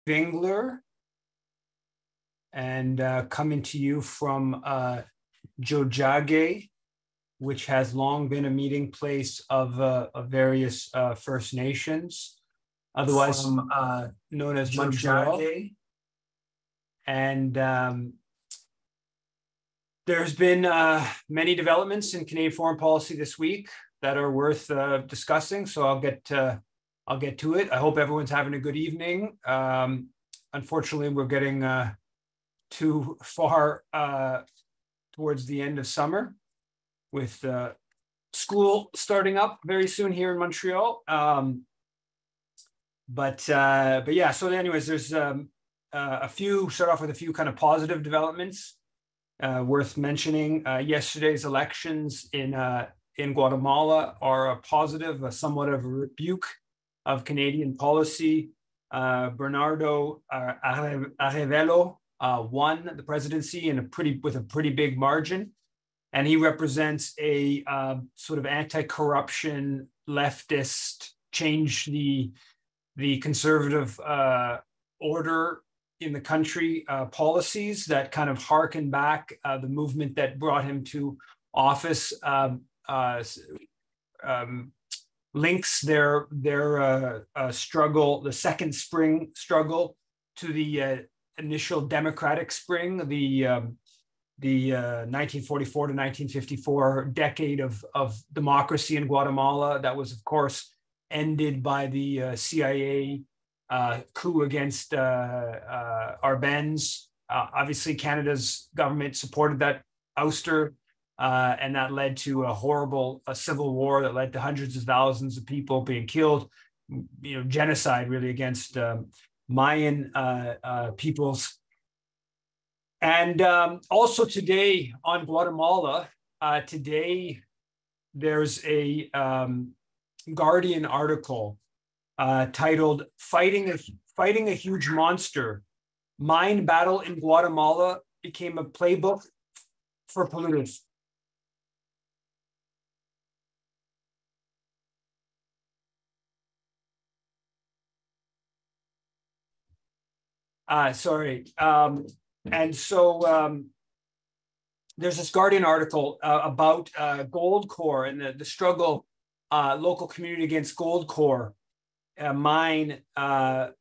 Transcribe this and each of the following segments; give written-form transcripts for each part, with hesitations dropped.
Vingler, and coming to you from Jojage, which has long been a meeting place of various First Nations, otherwise known as Montreal. And there's been many developments in Canadian foreign policy this week that are worth discussing. So I'll get to it. I hope everyone's having a good evening. Unfortunately, we're getting too far towards the end of summer, with school starting up very soon here in Montreal. But yeah. So, anyways, there's start off with a few kind of positive developments worth mentioning. Yesterday's elections in Guatemala are a positive, somewhat of a rebuke of Canadian policy. Bernardo Arevalo won the presidency with a pretty big margin, and he represents a sort of anti-corruption leftist, change the conservative order in the country policies that kind of harken back the movement that brought him to office. Links their struggle, the Second Spring struggle, to the initial democratic spring, the 1944 to 1954 decade of democracy in Guatemala that was, of course, ended by the CIA coup against Arbenz. Obviously, Canada's government supported that ouster, and that led to a horrible civil war that led to hundreds of thousands of people being killed, genocide really against Mayan peoples. And also today on Guatemala, today there's a Guardian article titled "Fighting a Huge Monster: Mine Battle in Guatemala Became a Playbook for Polluters." Sorry. And so there's this Guardian article about Goldcore and the struggle, local community against Goldcore mine, and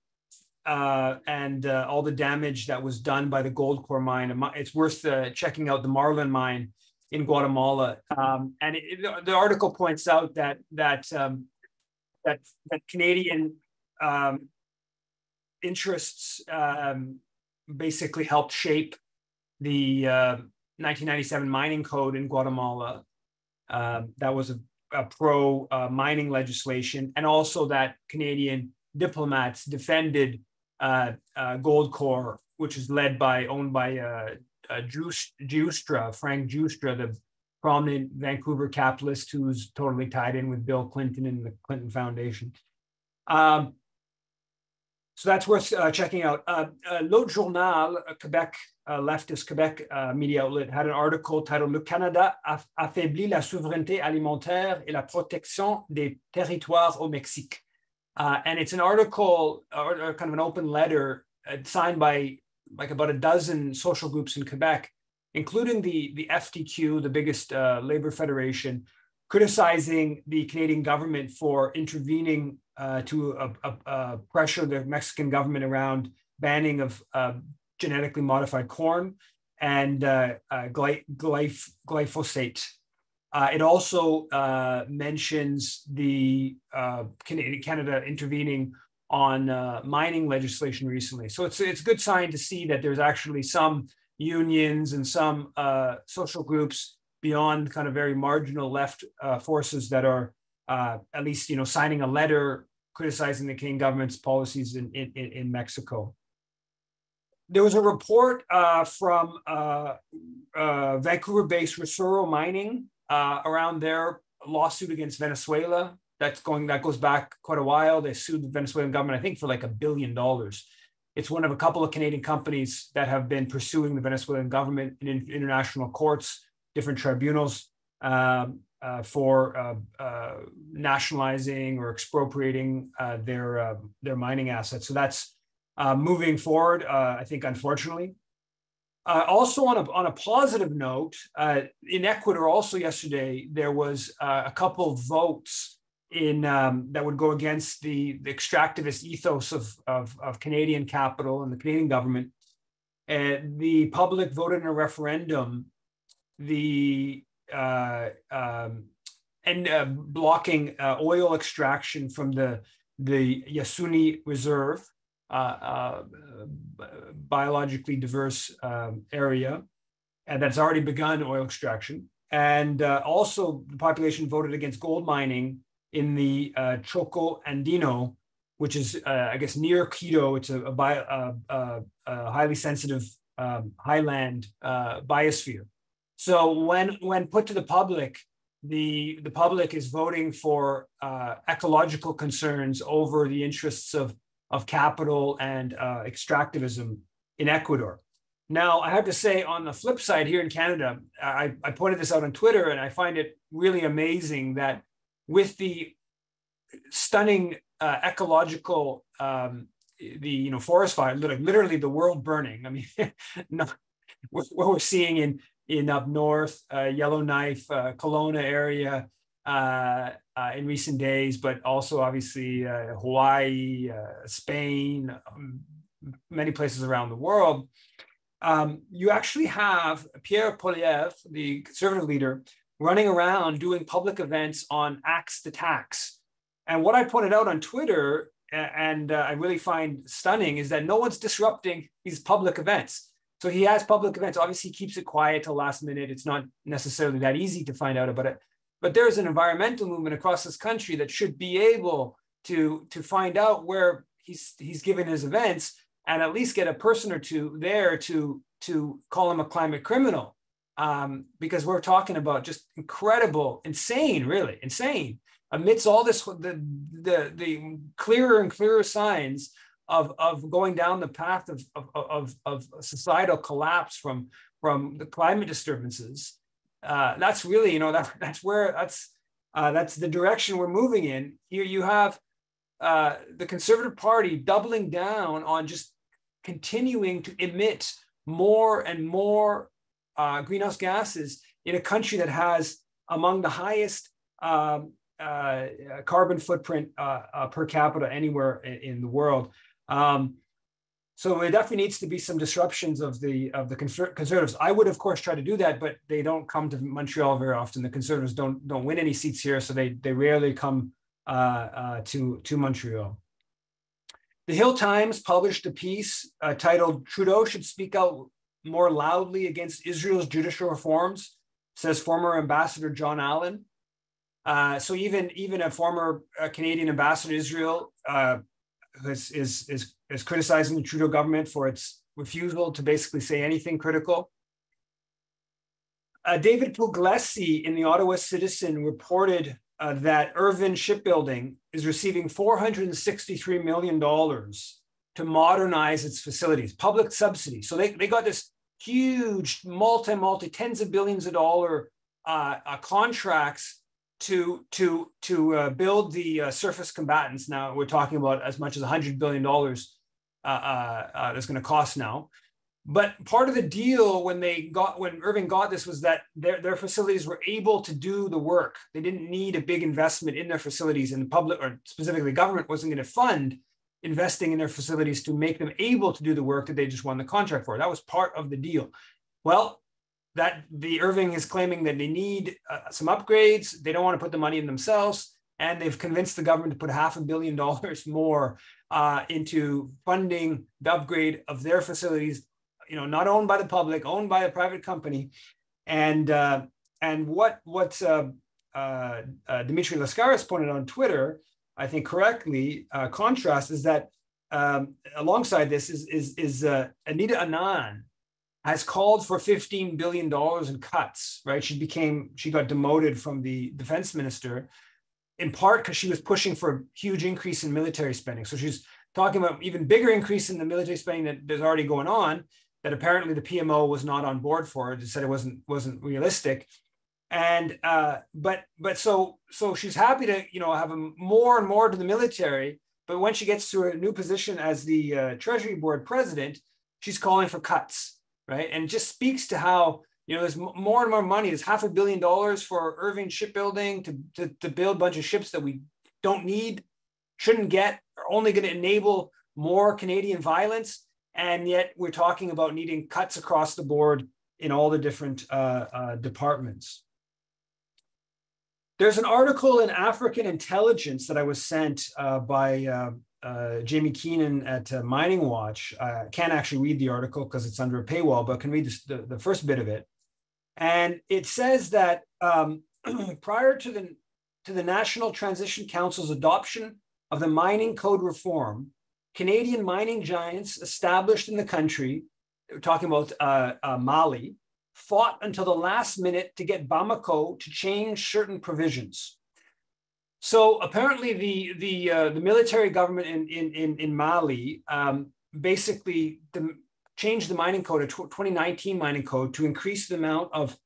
all the damage that was done by the Goldcore mine. It's worth checking out the Marlin mine in Guatemala. And the article points out that Canadian interests basically helped shape the 1997 mining code in Guatemala. That was a pro mining legislation, and also that Canadian diplomats defended Goldcore, which is owned by Giustra, Frank Giustra, the prominent Vancouver capitalist who's totally tied in with Bill Clinton and the Clinton Foundation. So that's worth checking out. L'Autre Journal, a Quebec, leftist Quebec media outlet, had an article titled "Le Canada affaiblit la souveraineté alimentaire et la protection des territoires au Mexique." And it's an article, or kind of an open letter, signed by like about a dozen social groups in Quebec, including the FTQ, the biggest labor federation, criticizing the Canadian government for intervening to pressure the Mexican government around banning of genetically modified corn and glyphosate. It also mentions the Canada intervening on mining legislation recently. So it's a good sign to see that there's actually some unions and some social groups beyond kind of very marginal left forces that are at least signing a letter criticizing the Canadian government's policies in Mexico. There was a report from Vancouver-based Resuro Mining around their lawsuit against Venezuela. That goes back quite a while. They sued the Venezuelan government, I think, for like $1 billion. It's one of a couple of Canadian companies that have been pursuing the Venezuelan government in international courts, different tribunals, for nationalizing or expropriating their mining assets. So that's moving forward, I think, unfortunately. Also, on a positive note, in Ecuador, also yesterday, there was a couple of votes in that would go against the extractivist ethos of Canadian capital and the Canadian government. The public voted in a referendum blocking oil extraction from the Yasuni Reserve, biologically diverse area, and that's already begun oil extraction. And also, the population voted against gold mining in the Choco Andino, which is, I guess, near Quito. It's a highly sensitive highland biosphere. So when put to the public, the public is voting for ecological concerns over the interests of capital and extractivism in Ecuador. Now, I have to say, on the flip side, here in Canada, I pointed this out on Twitter, and I find it really amazing that with the stunning ecological, forest fire, literally the world burning. I mean, what we're seeing in up north, Yellowknife, Kelowna area in recent days, but also obviously Hawaii, Spain, many places around the world. You actually have Pierre Poilievre, the conservative leader, running around doing public events on axe to tax. And what I pointed out on Twitter, and I really find stunning, is that no one's disrupting these public events. So he has public events. Obviously, he keeps it quiet till last minute. It's not necessarily that easy to find out about it. But there's an environmental movement across this country that should be able to find out where he's given his events, and at least get a person or two there to call him a climate criminal, because we're talking about just incredible, insane, really insane. Amidst all this, the clearer and clearer signs of going down the path of societal collapse from the climate disturbances. That's really, that's the direction we're moving in. Here you have the Conservative Party doubling down on just continuing to emit more and more greenhouse gases in a country that has among the highest carbon footprint per capita anywhere in the world. So there definitely needs to be some disruptions of the Conservatives. I would, of course, try to do that, but they don't come to Montreal very often. The Conservatives don't win any seats here, so they rarely come to Montreal. The Hill Times published a piece titled "Trudeau Should Speak Out More Loudly Against Israel's Judicial Reforms," says former Ambassador John Allen. So even a former Canadian ambassador to Israel is criticizing the Trudeau government for its refusal to basically say anything critical. David Puglisi in the Ottawa Citizen reported that Irvin Shipbuilding is receiving $463 million to modernize its facilities, public subsidy. So they got this huge multi tens of billions of dollar contracts to build the surface combatants. Now we're talking about as much as $100 billion that's going to cost now. But part of the deal when Irving got this was that their facilities were able to do the work. They didn't need a big investment in their facilities, and the public, or specifically the government, wasn't going to fund investing in their facilities to make them able to do the work that they just won the contract for. That was part of the deal. Well, that the Irving is claiming that they need some upgrades. They don't want to put the money in themselves, and they've convinced the government to put $500 million more into funding the upgrade of their facilities. Not owned by the public, owned by a private company. And what Dimitri Lascaris pointed on Twitter, I think correctly, contrast is that alongside this is Anita Anand has called for $15 billion in cuts, right? She got demoted from the defense minister, in part because she was pushing for a huge increase in military spending. So she's talking about even bigger increase in the military spending that there's already going on, that apparently the PMO was not on board for. It said it wasn't realistic, and but so she's happy to have more and more to the military, But when she gets to a new position as the Treasury Board president, she's calling for cuts, right? And it just speaks to how, there's more and more money. There's $500 million for Irving shipbuilding to build a bunch of ships that we don't need, shouldn't get, are only going to enable more Canadian violence. And yet we're talking about needing cuts across the board in all the different departments. There's an article in African Intelligence that I was sent by Jamie Keenan at Mining Watch. I can't actually read the article because it's under a paywall, but I can read the first bit of it. And it says that prior to the National Transition Council's adoption of the mining code reform, Canadian mining giants established in the country, we're talking about Mali, fought until the last minute to get Bamako to change certain provisions. So apparently the military government in Mali basically changed the mining code, a 2019 mining code, to increase the amount of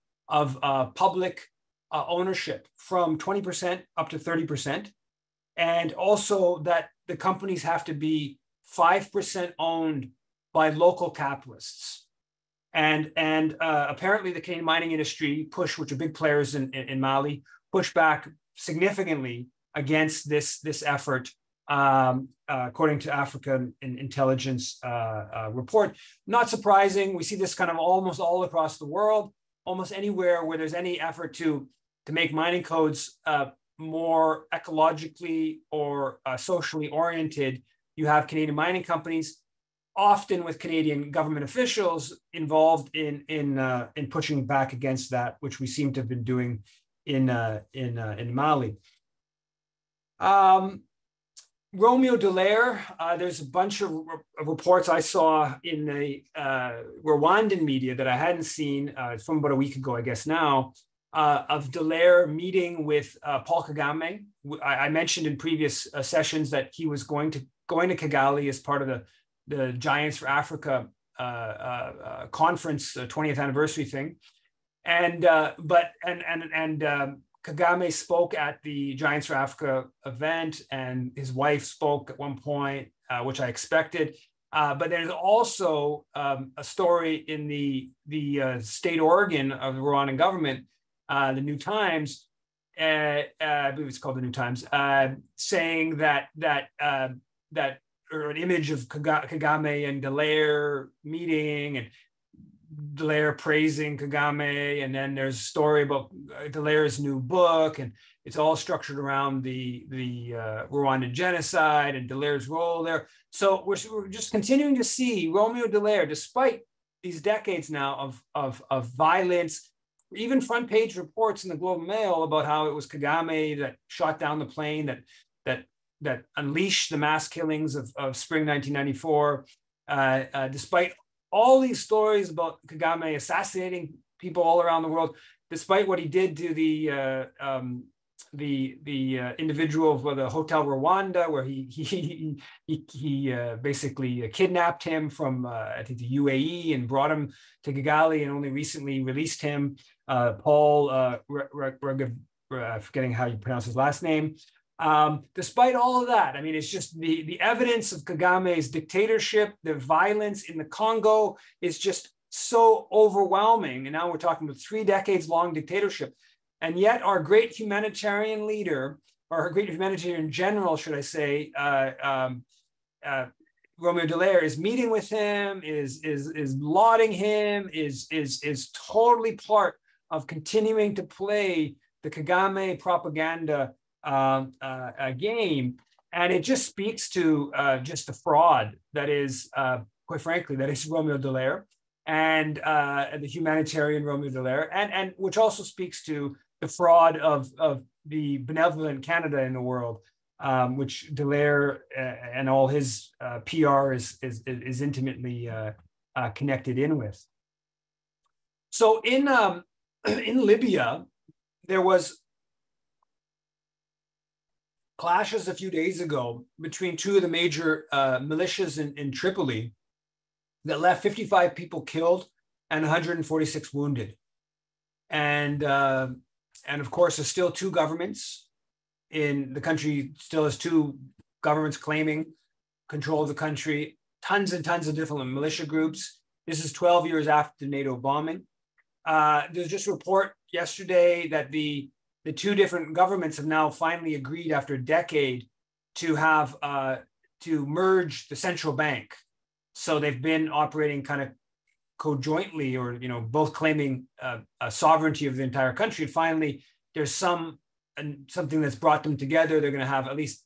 public ownership from 20% up to 30%. And also that the companies have to be 5% owned by local capitalists. And apparently the Canadian mining industry which are big players in Mali, pushed back significantly against this effort, according to African Intelligence report. Not surprising. We see this kind of almost all across the world, almost anywhere where there's any effort to make mining codes more ecologically or socially oriented. You have Canadian mining companies, often with Canadian government officials involved in pushing back against that, which we seem to have been doing in Mali. Romeo Dallaire, there's a bunch of reports I saw in the Rwandan media that I hadn't seen from about a week ago, I guess now, of Dallaire meeting with Paul Kagame. I mentioned in previous sessions that he was going to Kigali as part of the Giants for Africa conference, 20th anniversary thing, and Kagame spoke at the Giants for Africa event, and his wife spoke at one point, which I expected. But there's also a story in the state organ of the Rwandan government, the New Times, I believe it's called the New Times, saying that or an image of Kagame and Dallaire meeting, and Dallaire praising Kagame, and then there's a story about Dallaire's new book, and it's all structured around the Rwandan genocide and Dallaire's role there. So we're just continuing to see Romeo Dallaire, despite these decades now of violence, even front page reports in the Globe and Mail about how it was Kagame that shot down the plane that unleashed the mass killings of spring 1994, despite all these stories about Kagame assassinating people all around the world, despite what he did to the individual for the Hotel Rwanda, where he basically kidnapped him from I think the UAE and brought him to Kigali, and only recently released him. Paul, forgetting how you pronounce his last name. Despite all of that, I mean, it's just the evidence of Kagame's dictatorship, the violence in the Congo is just so overwhelming. And now we're talking about 3 decades long dictatorship. And yet our great humanitarian leader, or our great humanitarian general, should I say, Romeo Dallaire, is meeting with him, is lauding him, is totally part of continuing to play the Kagame propaganda game. And it just speaks to just the fraud that is, quite frankly, that is Romeo Dallaire, and the humanitarian Romeo Dallaire, and which also speaks to the fraud of the benevolent Canada in the world, which Dallaire and all his PR is intimately connected in with. So in Libya, there was clashes a few days ago between 2 of the major militias in Tripoli that left 55 people killed and 146 wounded. And of course, there's still 2 governments in the country, still has 2 governments claiming control of the country, tons and tons of different militia groups. This is 12 years after the NATO bombing. There's just a report yesterday that the two different governments have now finally agreed after a decade to have to merge the central bank. So they've been operating kind of conjointly, or both claiming a sovereignty of the entire country. And finally, there's something that's brought them together. They're going to have at least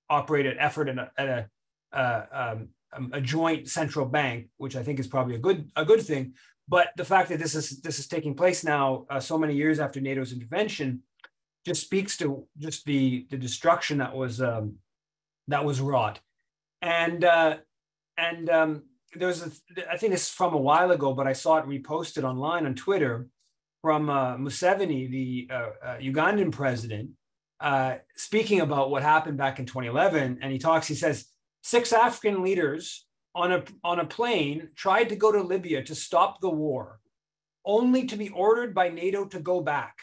operate an effort at a joint central bank, which I think is probably a good thing. But the fact that this is taking place now, so many years after NATO's intervention, just speaks to just the destruction that was wrought. And there's I think this is from a while ago, but I saw it reposted online on Twitter from Museveni, the Ugandan president, speaking about what happened back in 2011. And he says, 6 African leaders on a plane tried to go to Libya to stop the war, only to be ordered by NATO to go back.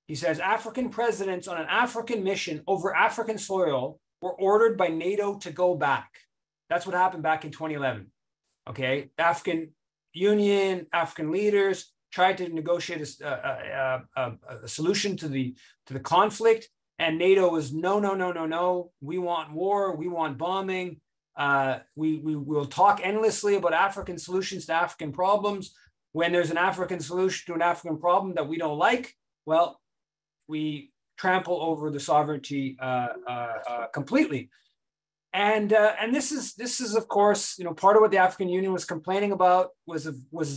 He says, African presidents on an African mission over African soil were ordered by NATO to go back. That's what happened back in 2011. Okay, the African Union, African leaders tried to negotiate a solution to the conflict, and NATO was no. We want war. We want bombing. We will talk endlessly about African solutions to African problems. When there's an African solution to an African problem that we don't like, well, we trample over the sovereignty completely. And this is of course part of what the African Union was complaining about was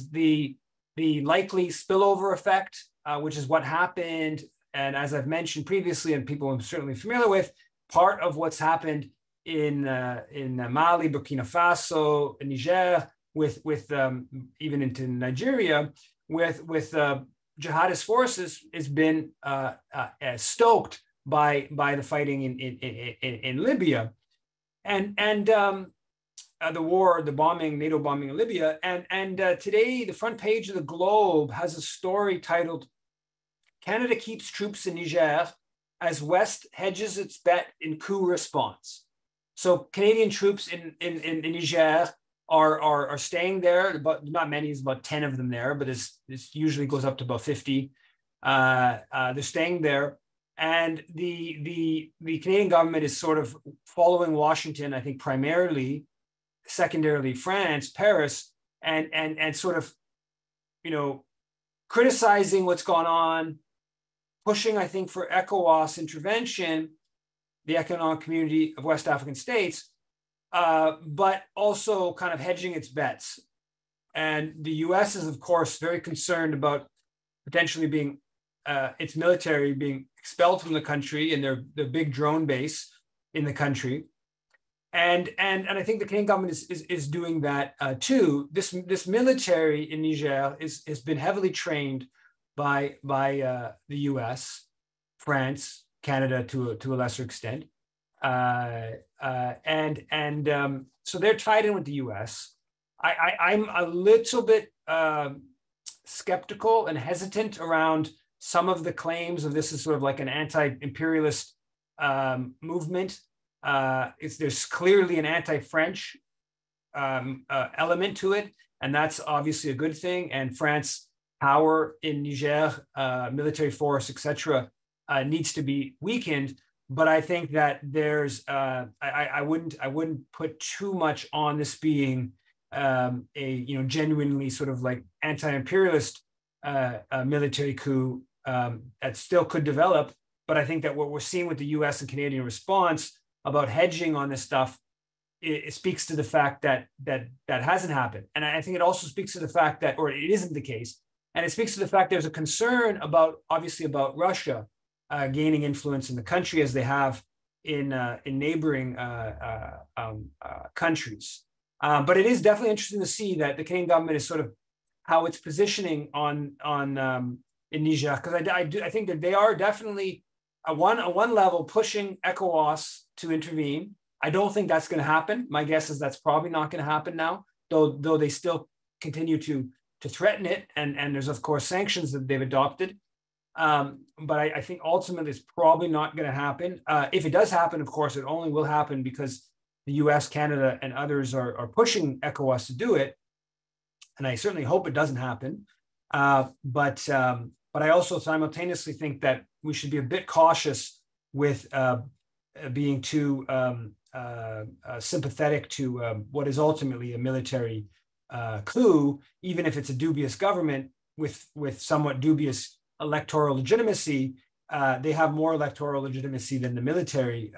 the likely spillover effect, which is what happened. And as I've mentioned previously, and people are certainly familiar with, part of what's happened in Mali, Burkina Faso, Niger, with even into Nigeria, with jihadist forces has been stoked by the fighting in Libya, and the war, the bombing, NATO bombing in Libya, and today the front page of the Globe has a story titled "Canada Keeps Troops in Niger as West Hedges Its Bet in Coup Response." So Canadian troops in Niger are staying there, but not many, it's about 10 of them there, but this usually goes up to about 50. They're staying there. And the Canadian government is sort of following Washington, I think primarily, secondarily France, Paris, and sort of, criticizing what's gone on, pushing, I think, for ECOWAS intervention, the Economic Community of West African States, but also kind of hedging its bets. And the US is, of course, very concerned about potentially being its military being expelled from the country and their big drone base in the country. And I think the Canadian government is doing that too. This military in Niger has been heavily trained by the US, France, Canada to a lesser extent. So they're tied in with the US. I'm a little bit skeptical and hesitant around some of the claims of this is sort of like an anti-imperialist movement. There's clearly an anti-French element to it, and that's obviously a good thing. And France power in Niger, military force, etc., needs to be weakened. But I think that there's I wouldn't put too much on this being a genuinely sort of like anti-imperialist military coup that still could develop. But I think that what we're seeing with the US and Canadian response about hedging on this stuff, it speaks to the fact that hasn't happened. And I think it also speaks to the fact that, or it isn't the case. And it speaks to the fact there's a concern obviously about Russia gaining influence in the country as they have in neighboring countries. But it is definitely interesting to see that the Canadian government is sort of how it's positioning on in Niger, because I think that they are definitely at one level pushing ECOWAS to intervene. I don't think that's going to happen. My guess is that's probably not going to happen now, though they still continue to threaten it, and there's of course sanctions that they've adopted. But I think ultimately it's probably not going to happen. If it does happen, of course, it only will happen because the US, Canada, and others are pushing ECOWAS to do it. And I certainly hope it doesn't happen. But I also simultaneously think that we should be a bit cautious with being too sympathetic to what is ultimately a military coup, even if it's a dubious government with somewhat dubious electoral legitimacy. They have more electoral legitimacy than the military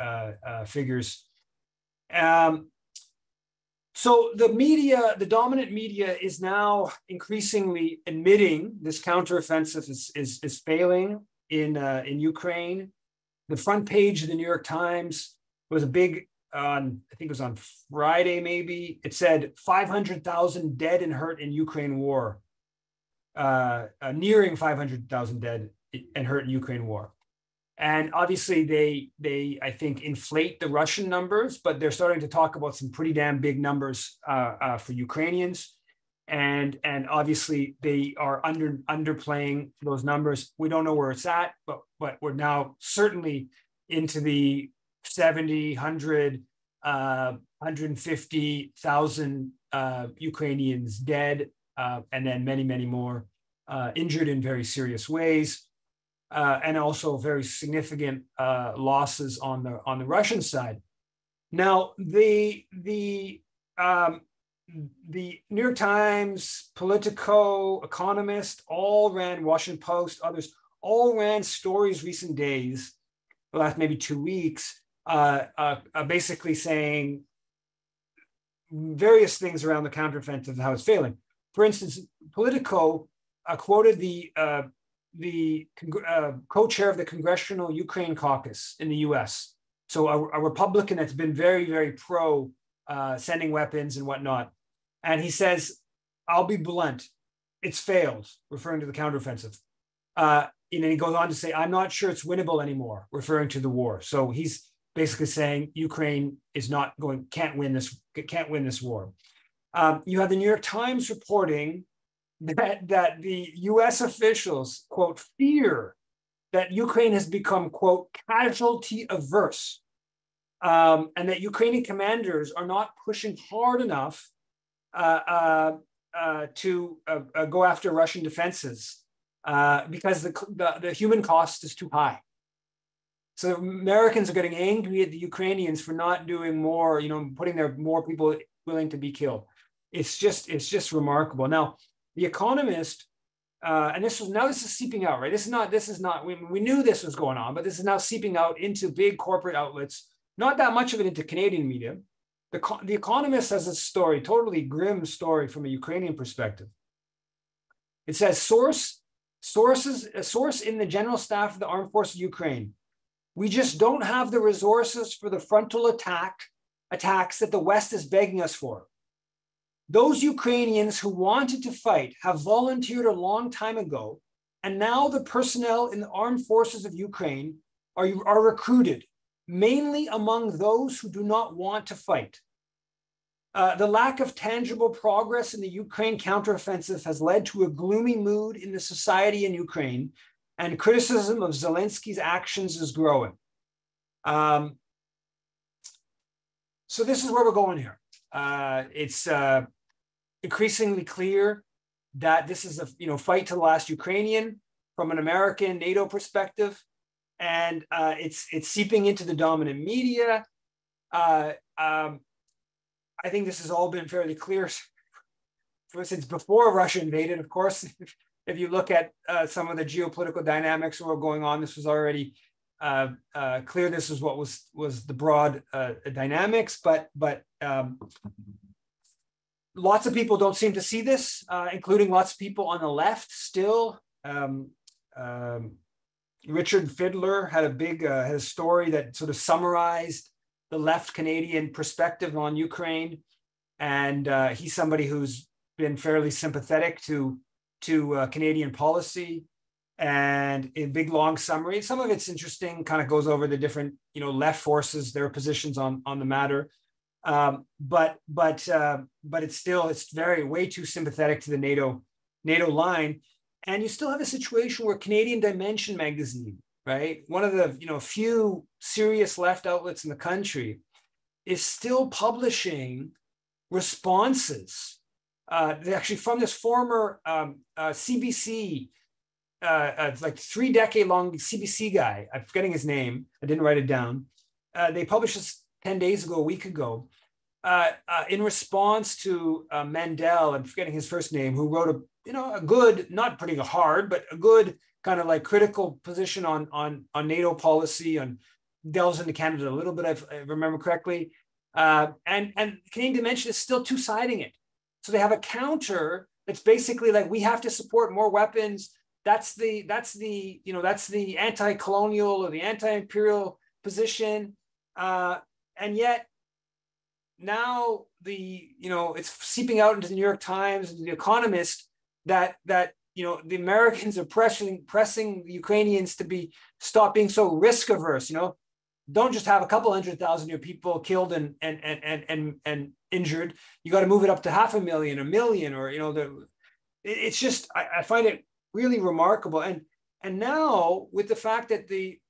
figures. So the media, the dominant media, is now increasingly admitting this counteroffensive is failing in Ukraine. The front page of the New York Times was a big on, I think it was on Friday maybe. It said 500,000 dead and hurt in Ukraine war, nearing 500,000 dead and hurt in Ukraine war. And obviously they I think inflate the Russian numbers, but they're starting to talk about some pretty damn big numbers for Ukrainians. And obviously they are underplaying those numbers. We don't know where it's at, but we're now certainly into the 70, 100, 150,000 Ukrainians dead, and then many, many more injured in very serious ways. And also very significant losses on the Russian side. Now, the New York Times, Politico, Economist, all ran, Washington Post, others, all ran stories recent days, the last maybe 2 weeks, basically saying various things around the counteroffensive and how it's failing. For instance, Politico quoted the co-chair of the Congressional Ukraine Caucus in the US. So a Republican that's been very, very pro sending weapons and whatnot. And he says, I'll be blunt, it's failed, referring to the counteroffensive. And he goes on to say, I'm not sure it's winnable anymore, referring to the war. So he's basically saying Ukraine is not going, can't win this war. You have the New York Times reporting that the US officials, quote, fear that Ukraine has become, quote, casualty averse, and that Ukrainian commanders are not pushing hard enough to go after Russian defenses because the human cost is too high. So Americans are getting angry at the Ukrainians for not doing more, putting more people willing to be killed. It's just remarkable. Now, The Economist, and this is seeping out, right? This is not. We knew this was going on, but this is now seeping out into big corporate outlets. Not that much of it into Canadian media. The Economist has a story, totally grim story from a Ukrainian perspective. It says a source in the General Staff of the Armed Forces of Ukraine. We just don't have the resources for the frontal attacks that the West is begging us for. Those Ukrainians who wanted to fight have volunteered a long time ago, and now the personnel in the armed forces of Ukraine are recruited, mainly among those who do not want to fight. The lack of tangible progress in the Ukraine counteroffensive has led to a gloomy mood in the society in Ukraine, and criticism of Zelensky's actions is growing. So this is where we're going here. It's increasingly clear that this is a fight to the last Ukrainian from an American NATO perspective, and it's seeping into the dominant media. I think this has all been fairly clear since before Russia invaded. Of course, if you look at some of the geopolitical dynamics that were going on, this was already clear. This is what was the broad dynamics, but lots of people don't seem to see this, including lots of people on the left still. Richard Fidler had a story that sort of summarized the left Canadian perspective on Ukraine, and he's somebody who's been fairly sympathetic to Canadian policy. And in big long summary, some of it's interesting, kind of goes over the different left forces, their positions on the matter. But it's way too sympathetic to the NATO line. And you still have a situation where Canadian Dimension magazine, right, one of the few serious left outlets in the country, is still publishing responses, actually from this former CBC, like 3-decade-long CBC guy. I'm forgetting his name. I didn't write it down. They published this 10 days ago, a week ago, in response to Mandel, I'm forgetting his first name, who wrote a good, not pretty hard, but a good kind of like critical position on NATO policy, on delves into Canada a little bit, if I remember correctly. And Canadian Dimension is still two-siding it. So they have a counter that's basically like, we have to support more weapons. That's the anti-colonial or the anti-imperial position. And yet now it's seeping out into the New York Times and the Economist that the Americans are pressing the Ukrainians to stop being so risk averse. Don't just have a couple 100,000 of your people killed and injured. You got to move it up to 500,000, 1 million, or it's just, I find it really remarkable. And now with the fact that the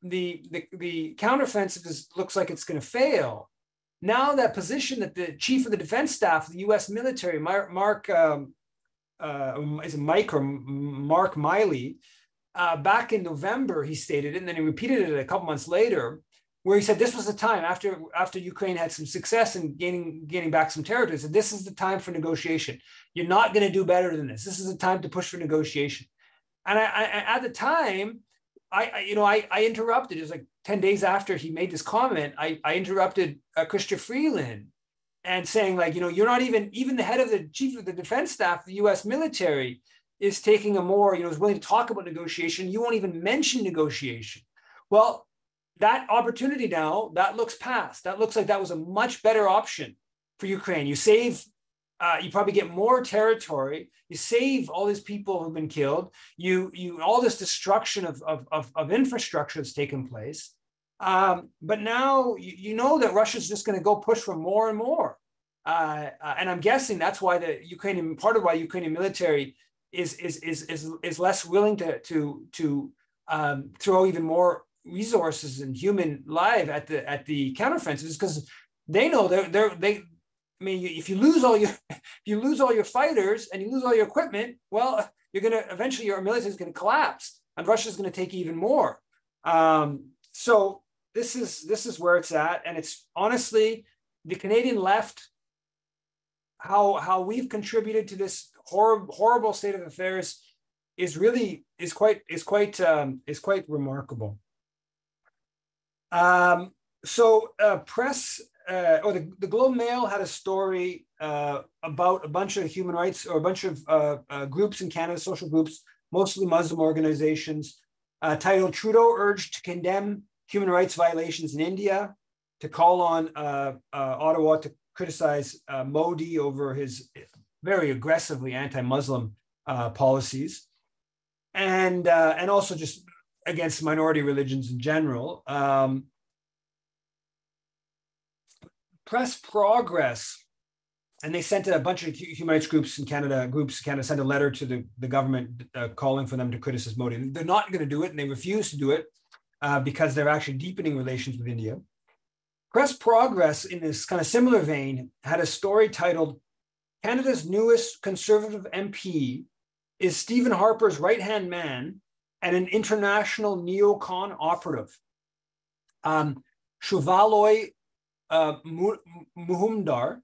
counteroffensive looks like it's going to fail, now that position that the chief of the defense staff, the U.S. military, Mark Miley, back in November, he stated it, and then he repeated it a couple months later, where he said this was the time after Ukraine had some success in gaining back some territory. He said, this is the time for negotiation. You're not going to do better than this. This is the time to push for negotiation. And I at the time, I interrupted. It was like 10 days after he made this comment, I interrupted Chrystia Freeland and saying, like, you're not even the head of the chief of the defense staff, the U.S. military, is taking a more, is willing to talk about negotiation. You won't even mention negotiation. Well, that opportunity now, that looks past. That looks like that was a much better option for Ukraine. You save, you probably get more territory. You save all these people who've been killed. You all this destruction of infrastructure that's taken place. But now you know that Russia's just going to go push for more and more. And I'm guessing that's why part of why Ukrainian military is less willing to throw even more resources and human life at the counteroffensive, is because they know if you lose all your fighters and you lose all your equipment, well, eventually your military is going to collapse and Russia's going to take even more. So this is where it's at, and it's honestly the Canadian left, how we've contributed to this horrible state of affairs is quite remarkable. Press or the Globe Mail had a story about a bunch of human rights, or a bunch of groups in Canada, social groups, mostly Muslim organizations, titled "Trudeau urged to condemn human rights violations in India," to call on Ottawa to criticize Modi over his very aggressively anti-Muslim policies, and also just against minority religions in general. Press Progress, and they sent a bunch of human rights groups in Canada, sent a letter to the government calling for them to criticize Modi. They're not going to do it, and they refuse to do it because they're actually deepening relations with India. Press Progress, in this kind of similar vein, had a story titled "Canada's newest Conservative MP is Stephen Harper's right-hand man and an international neocon operative. Shuvaloy Muhumdar,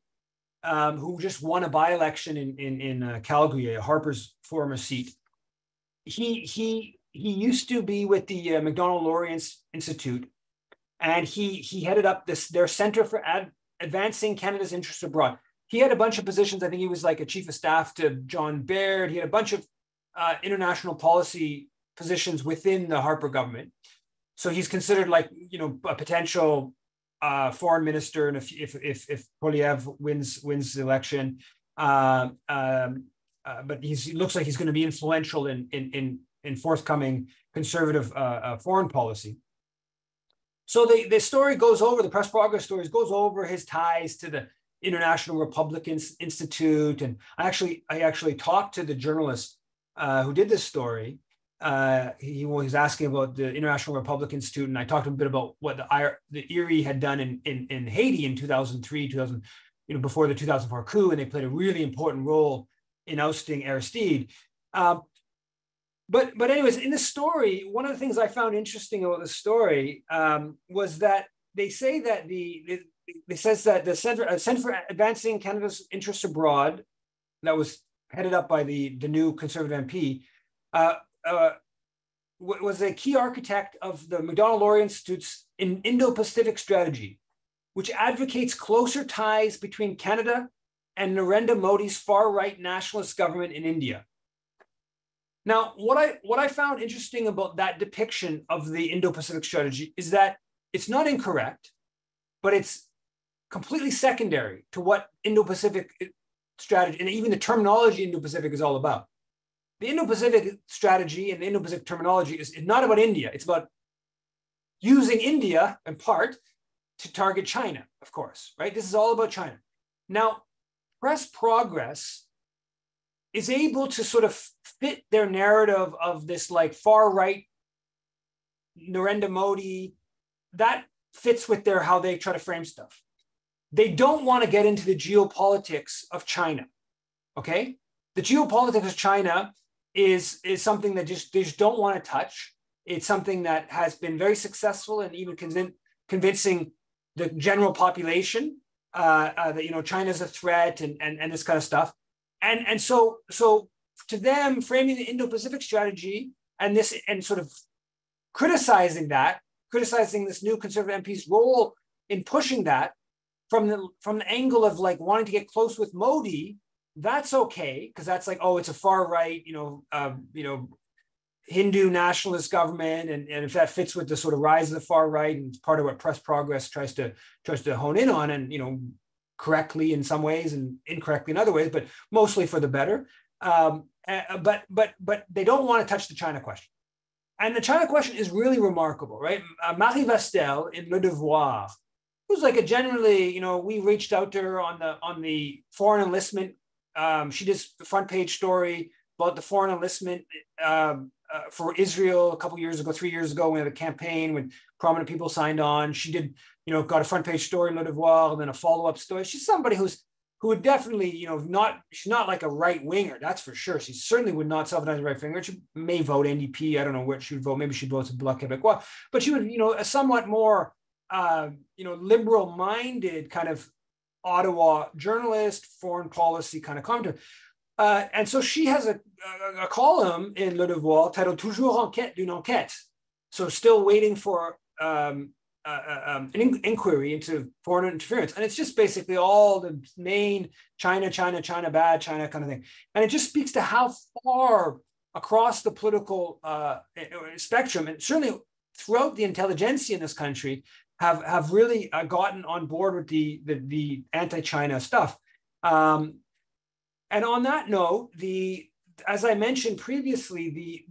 who just won a by-election in Calgary, Harper's former seat. He used to be with the Macdonald-Laurier Institute, and he headed up their Center for Advancing Canada's Interests Abroad. He had a bunch of positions. I think he was like a chief of staff to John Baird. He had a bunch of international policy positions within the Harper government. So he's considered like, a potential foreign minister, and if Polyev wins the election, but he looks like he's going to be influential in forthcoming conservative foreign policy. So the story goes over, the Press Progress stories goes over his ties to the International Republican Institute, and I actually talked to the journalist who did this story. He was asking about the International Republic Institute, and I talked a bit about what the IRI had done in Haiti in 2003, 2000, before the 2004 coup, and they played a really important role in ousting Aristide. But anyways, in the story, one of the things I found interesting about the story was that they say that it says that the Center for Advancing Canada's Interests Abroad, that was headed up by the new Conservative MP, was a key architect of the Macdonald-Laurier Institute's Indo-Pacific strategy, which advocates closer ties between Canada and Narendra Modi's far-right nationalist government in India. Now, what I found interesting about that depiction of the Indo-Pacific strategy is that it's not incorrect, but it's completely secondary to what Indo-Pacific strategy and even the terminology Indo-Pacific is all about. The Indo-Pacific strategy and the Indo-Pacific terminology is not about India. It's about using India in part to target China, of course, right? This is all about China. Now, Press Progress is able to sort of fit their narrative of this like far right Narendra Modi. That fits with how they try to frame stuff. They don't want to get into the geopolitics of China, okay? The geopolitics of China is something that they just don't want to touch. It's something that has been very successful and even convincing the general population that China's a threat and this kind of stuff. And so to them, framing the Indo-Pacific strategy and sort of criticizing this new Conservative MP's role in pushing that from the angle of like wanting to get close with Modi, that's okay, because that's like, oh, it's a far right, Hindu nationalist government, and if that fits with the sort of rise of the far right, and it's part of what Press Progress tries to hone in on, and correctly in some ways and incorrectly in other ways, but mostly for the better. But they don't want to touch the China question. And the China question is really remarkable, right? Marie Vastel in Le Devoir, who's like a generally, we reached out to her on the foreign enlistment. She did the front page story about the foreign enlistment for Israel a couple years ago, 3 years ago. We had a campaign when prominent people signed on. She did, got a front page story in Le Devoir, and then a follow-up story. She's somebody who would definitely, she's not like a right winger, that's for sure. She certainly would not self-identify right winger. She may vote NDP. I don't know what she would vote. Maybe she'd vote to Bloc Québécois, but she would, a somewhat more, liberal-minded kind of Ottawa journalist, foreign policy kind of commentator. And so she has a column in Le Devoir titled Toujours en quête d'une enquête. So still waiting for an inquiry into foreign interference. And it's just basically all the main China, bad China kind of thing. And it just speaks to how far across the political spectrum, and certainly throughout the intelligentsia in this country, have really gotten on board with the anti-China stuff. And on that note, as I mentioned previously, the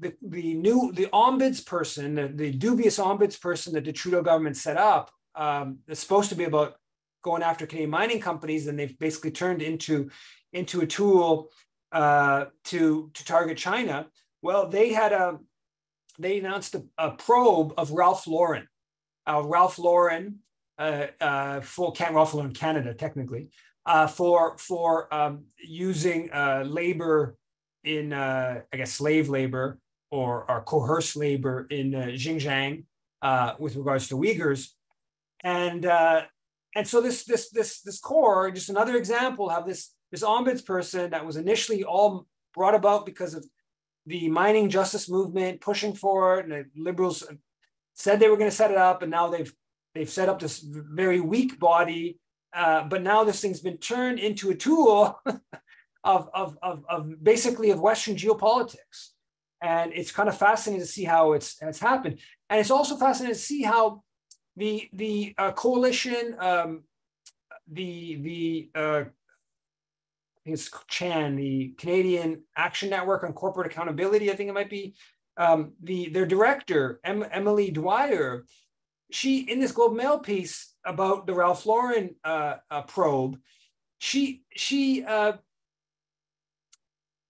ombudsperson, the dubious ombudsperson that the Trudeau government set up, is supposed to be about going after Canadian mining companies, and they've basically turned into a tool to target China. Well, they announced a probe of Ralph Lauren. Ralph Lauren, Ralph Lauren Canada, technically, for using labor in, slave labor or coerced labor in Xinjiang with regards to Uyghurs, and so this core, just another example how this ombudsperson that was initially all brought about because of the mining justice movement pushing for it, and the Liberals said they were going to set it up, and now they've set up this very weak body. But now this thing's been turned into a tool of basically of Western geopolitics, and it's kind of fascinating to see how it's happened. And it's also fascinating to see how the coalition, I think it's CHAN, the Canadian Action Network on Corporate Accountability, I think it might be, their director, Emily Dwyer, she, in this Globe Mail piece about the Ralph Lauren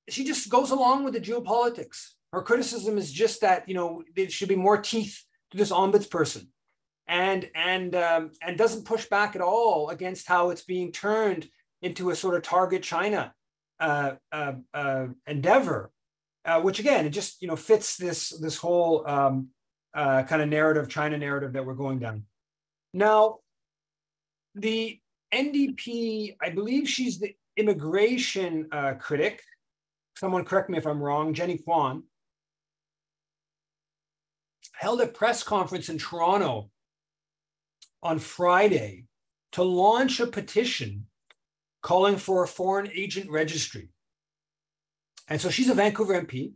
she just goes along with the geopolitics. Her criticism is just that, there should be more teeth to this ombudsperson, and doesn't push back at all against how it's being turned into a sort of target China endeavor, which again, it just fits this whole kind of narrative, China narrative that we're going down. Now, the NDP, I believe she's the immigration critic. Someone correct me if I'm wrong. Jenny Kwan held a press conference in Toronto on Friday to launch a petition calling for a foreign agent registry. And so she's a Vancouver MP.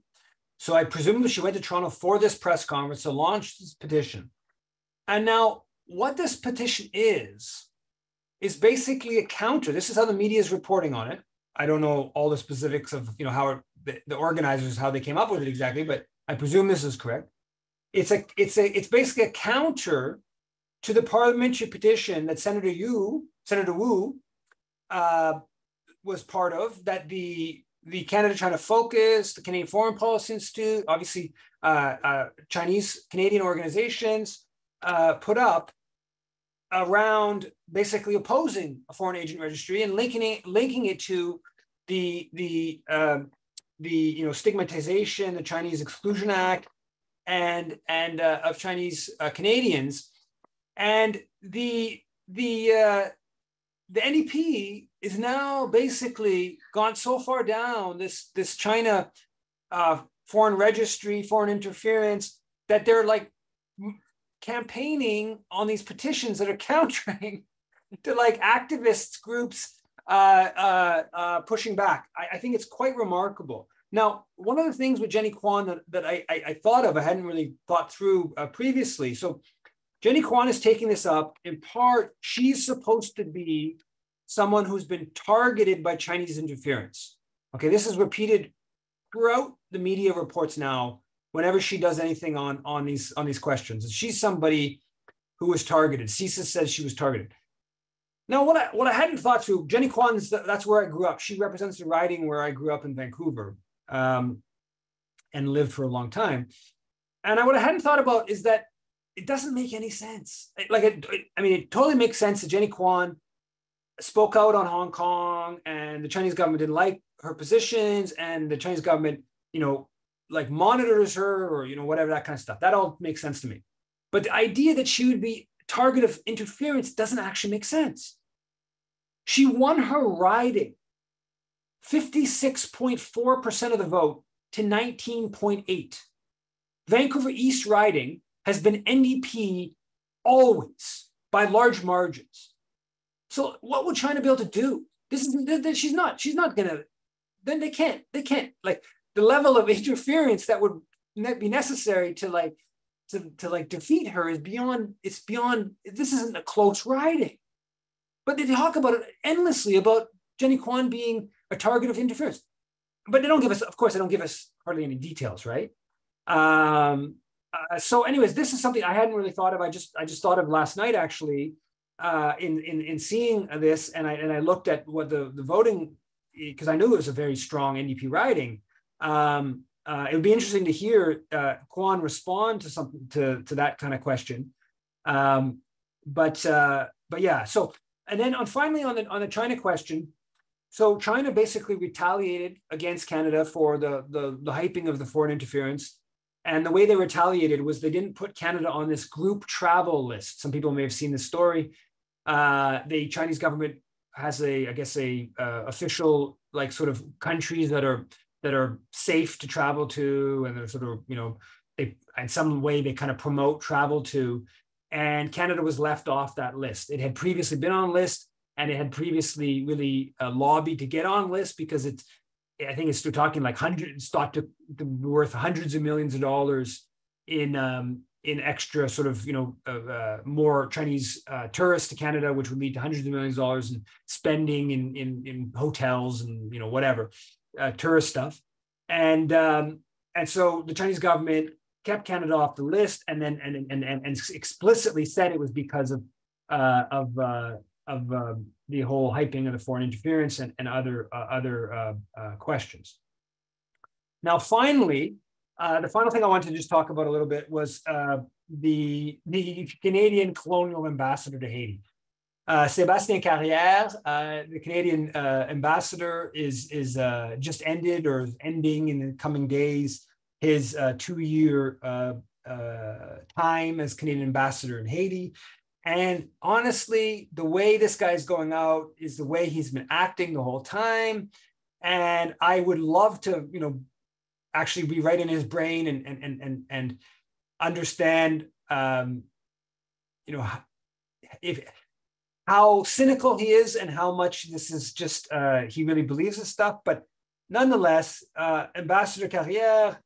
So I presume she went to Toronto for this press conference to launch this petition. And now what this petition is basically a counter. This is how the media is reporting on it. I don't know all the specifics of how the organizers, how they came up with it exactly, but I presume this is correct. It's basically a counter to the parliamentary petition that Senator Wu was part of, that the Canada-China Focus, the Canadian Foreign Policy Institute, obviously Chinese Canadian organizations put up around basically opposing a foreign agent registry and linking it to the stigmatization, the Chinese Exclusion Act, and of Chinese Canadians. And the NDP is now basically gone so far down this China foreign registry, foreign interference, that they're like campaigning on these petitions that are countering to like activists groups pushing back. I think it's quite remarkable. Now, one of the things with Jenny Kwan that I thought of, I hadn't really thought through previously. So Jenny Kwan is taking this up. In part, she's supposed to be someone who's been targeted by Chinese interference. Okay, this is repeated throughout the media reports now, whenever she does anything on these questions. She's somebody who was targeted. CSIS says she was targeted. Now, what I hadn't thought through, Jenny Kwan, that's where I grew up. She represents the riding where I grew up in Vancouver and lived for a long time. And what I hadn't thought about is that it doesn't make any sense. It totally makes sense that Jenny Kwan spoke out on Hong Kong, and the Chinese government didn't like her positions, and the Chinese government, monitors her, or whatever, that kind of stuff. That all makes sense to me. But the idea that she would be a target of interference doesn't actually make sense. She won her riding 56.4% of the vote to 19.8. Vancouver East riding has been NDP always by large margins. So what would China be able to do? She's not gonna. Then they can't. Like, the level of interference that would be necessary to defeat her is beyond. It's beyond. This isn't a close riding. But they talk about it endlessly about Jenny Kwan being a target of interference. But they don't give us. Of course, they don't give us hardly any details, right? So, anyways, this is something I hadn't really thought of. I just thought of last night, actually. In seeing this, and I looked at what the voting, because I knew it was a very strong NDP riding. It would be interesting to hear Kwan respond to something to that kind of question. But yeah. So, and then finally on the China question, so China basically retaliated against Canada for the hyping of the foreign interference. And the way they retaliated was they didn't put Canada on this group travel list. Some people may have seen this story. The Chinese government has a official sort of countries that are safe to travel to, and they're sort of they in some way they kind of promote travel to. And Canada was left off that list. It had previously been on a list, and it had previously really lobbied to get on a list because I think it's still talking like hundreds, thought to be worth hundreds of millions of dollars in extra sort of, more Chinese tourists to Canada, which would lead to hundreds of millions of dollars in spending in hotels and, whatever, tourist stuff. And so the Chinese government kept Canada off the list, and then and explicitly said it was because of the whole hyping of the foreign interference and other questions. Now, finally, the final thing I wanted to just talk about a little bit was the Canadian colonial ambassador to Haiti. Sébastien Carrière, the Canadian ambassador, is just ended or is ending in the coming days his 2-year time as Canadian ambassador in Haiti. And honestly, the way this guy's going out is the way he's been acting the whole time. And I would love to, actually be right in his brain and understand, if how cynical he is and how much this is just he really believes this stuff. But nonetheless, Ambassador Carrière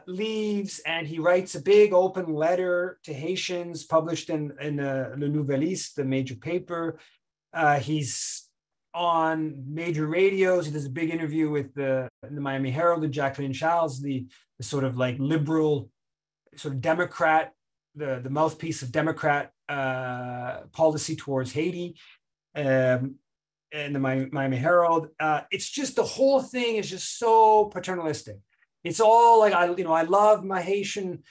leaves, and he writes a big open letter to Haitians published in Le Nouvelliste, the major paper. He's on major radios. He does a big interview with the Miami Herald and Jacqueline Charles, the sort of like liberal, sort of Democrat, the mouthpiece of Democrat policy towards Haiti, and the Miami Herald. It's just, the whole thing is just so paternalistic. It's all like, I love my Haitian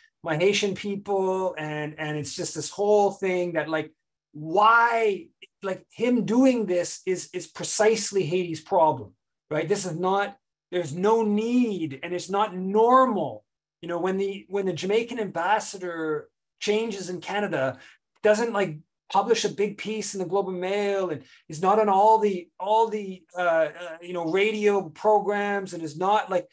people, and it's just this whole thing that, like, why, like, him doing this is precisely Haiti's problem, right? This is not, there's no need, and it's not normal. When the Jamaican ambassador changes in Canada, doesn't like publish a big piece in the Globe and Mail, and is not on all the radio programs, and is not like,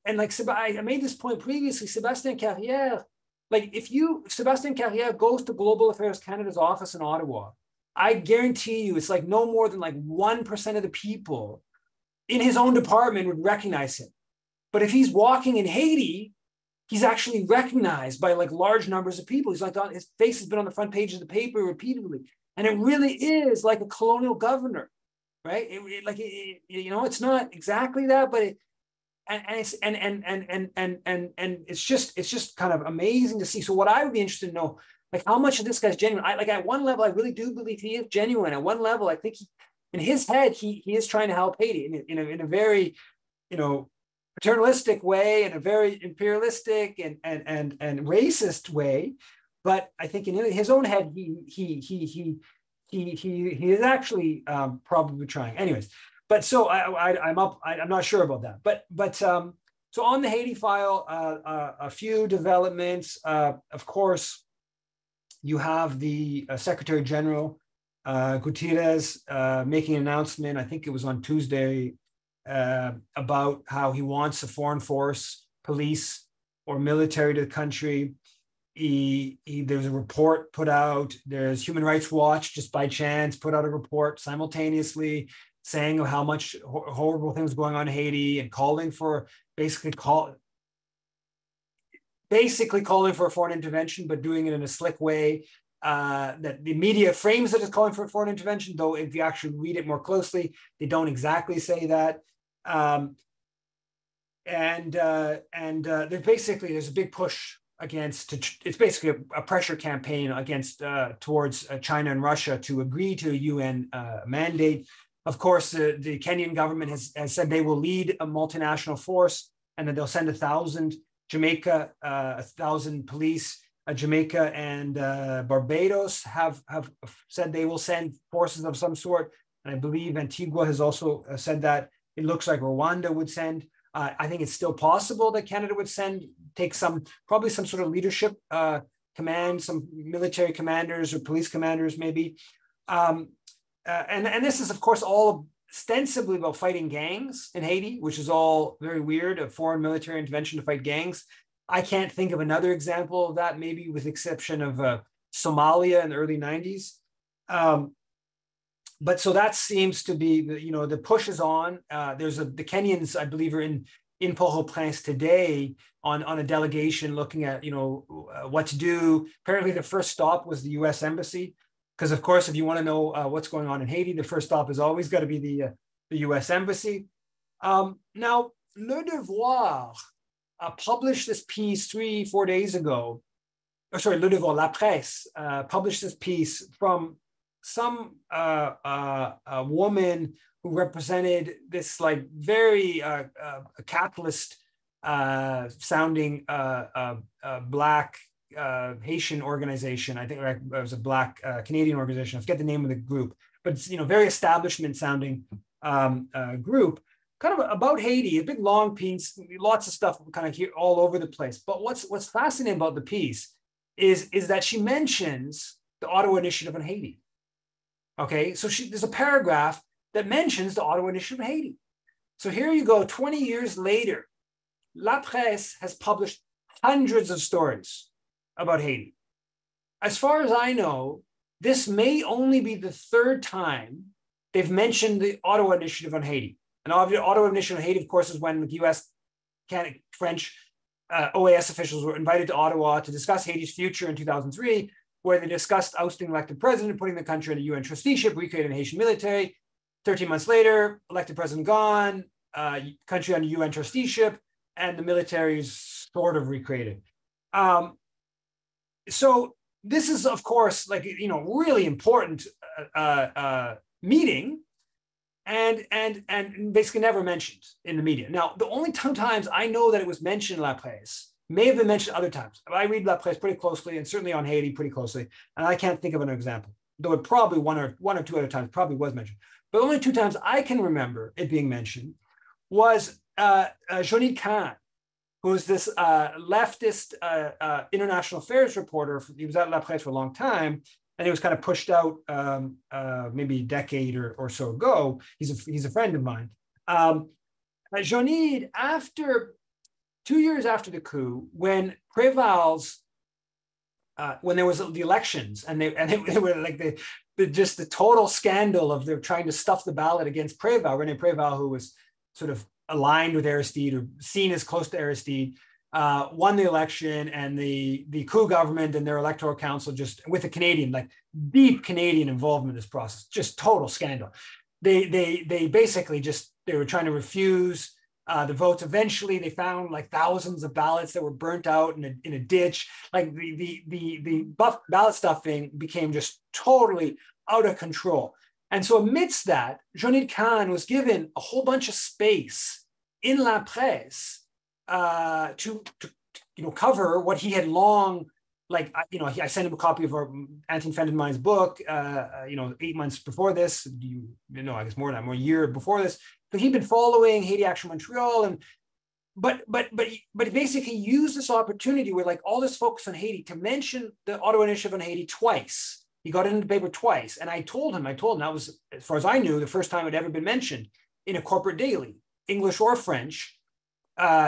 and like, I made this point previously, Sébastien Carrière, like, if Sébastien Carrière goes to Global Affairs Canada's office in Ottawa, I guarantee you it's like no more than like 1% of the people in his own department would recognize him. But if he's walking in Haiti, he's actually recognized by like large numbers of people. He's like, his face has been on the front page of the paper repeatedly. And it really is like a colonial governor, right? It's not exactly that, but it's just kind of amazing to see. So what I would be interested to know, like, how much of this guy's genuine. At one level, I really do believe he is genuine. At one level, I think in his head, he is trying to help Haiti in a very, paternalistic way, and a very imperialistic and racist way. But I think in his own head, he is actually probably trying. Anyways, but so I'm not sure about that. But so on the Haiti file, a few developments. Of course, you have the Secretary General Gutierrez making an announcement. I think it was on Tuesday, about how he wants a foreign force, police, or military to the country. There's a report put out. There's Human Rights Watch, just by chance, put out a report simultaneously saying how much horrible things going on in Haiti, and calling for basically calling for a foreign intervention, but doing it in a slick way. That the media frames it as calling for a foreign intervention, though if you actually read it more closely, they don't exactly say that. There's a big push against, it's basically a pressure campaign against towards China and Russia to agree to a UN mandate. Of course, the Kenyan government has said they will lead a multinational force, and that they'll send 1,000 Jamaica, 1,000 police. Jamaica and Barbados have said they will send forces of some sort. And I believe Antigua has also said that. It looks like Rwanda would send. I think it's still possible that Canada would take probably some sort of leadership command, some military commanders or police commanders maybe. And this is, of course, all ostensibly about fighting gangs in Haiti, which is all very weird, a foreign military intervention to fight gangs. I can't think of another example of that, maybe with the exception of Somalia in the early 90s. But so that seems to be, the push is on. The Kenyans, I believe, are in Port-au-Prince today on a delegation looking at, what to do. Apparently the first stop was the US Embassy, because of course, if you want to know what's going on in Haiti, the first stop has always got to be the US Embassy. Now, Le Devoir published this piece 3-4 days ago. Le Devoir, La Presse, published this piece from some a woman who represented this like very capitalist sounding Black Haitian organization. I think it was a Black Canadian organization. I forget the name of the group, but it's, very establishment sounding group, kind of about Haiti. A big long piece, lots of stuff kind of here all over the place. But what's fascinating about the piece is that she mentions the Ottawa Initiative on Haiti. Okay, so there's a paragraph that mentions the Ottawa Initiative on Haiti. So here you go, 20 years later, La Presse has published hundreds of stories about Haiti. As far as I know, this may only be the third time they've mentioned the Ottawa Initiative on Haiti. And the Ottawa Initiative on Haiti, of course, is when the US, Canada, French, OAS officials were invited to Ottawa to discuss Haiti's future in 2003, where they discussed ousting an elected president, putting the country under UN trusteeship, recreating the Haitian military. 13 months later, elected president gone, country under UN trusteeship, and the military is sort of recreated. So this is, of course, like, really important meeting, and basically never mentioned in the media. Now, the only two times I know that it was mentioned in La Presse, may have been mentioned other times. I read La Presse pretty closely, and certainly on Haiti pretty closely, and I can't think of an example, though it probably one or two other times probably was mentioned. But only two times I can remember it being mentioned was Jonid Khan, who was this leftist international affairs reporter. He was at La Presse for a long time, and he was kind of pushed out maybe a decade or so ago. He's a friend of mine. Jonid, after 2 years after the coup, when Préval's, when there was the elections, and they were like just the total scandal of they're trying to stuff the ballot against Préval, René Préval, who was sort of aligned with Aristide or seen as close to Aristide, won the election, and the coup government and their electoral council, just with the Canadian, like deep Canadian involvement in this process, just total scandal. They basically they were trying to refuse the votes. Eventually, they found like thousands of ballots that were burnt out in a ditch. Like the ballot stuffing became just totally out of control. And so amidst that, Jonid Khan was given a whole bunch of space in La Presse to cover what he had long, I sent him a copy of Anthony Fendenmein's book, 8 months before this, I guess more than a year before this. But he'd been following Haiti Action Montreal, but basically used this opportunity where like all this focus on Haiti to mention the Ottawa Initiative on Haiti twice. He got it in the paper twice, and I told him that was, as far as I knew, the first time it had ever been mentioned in a corporate daily, English or French,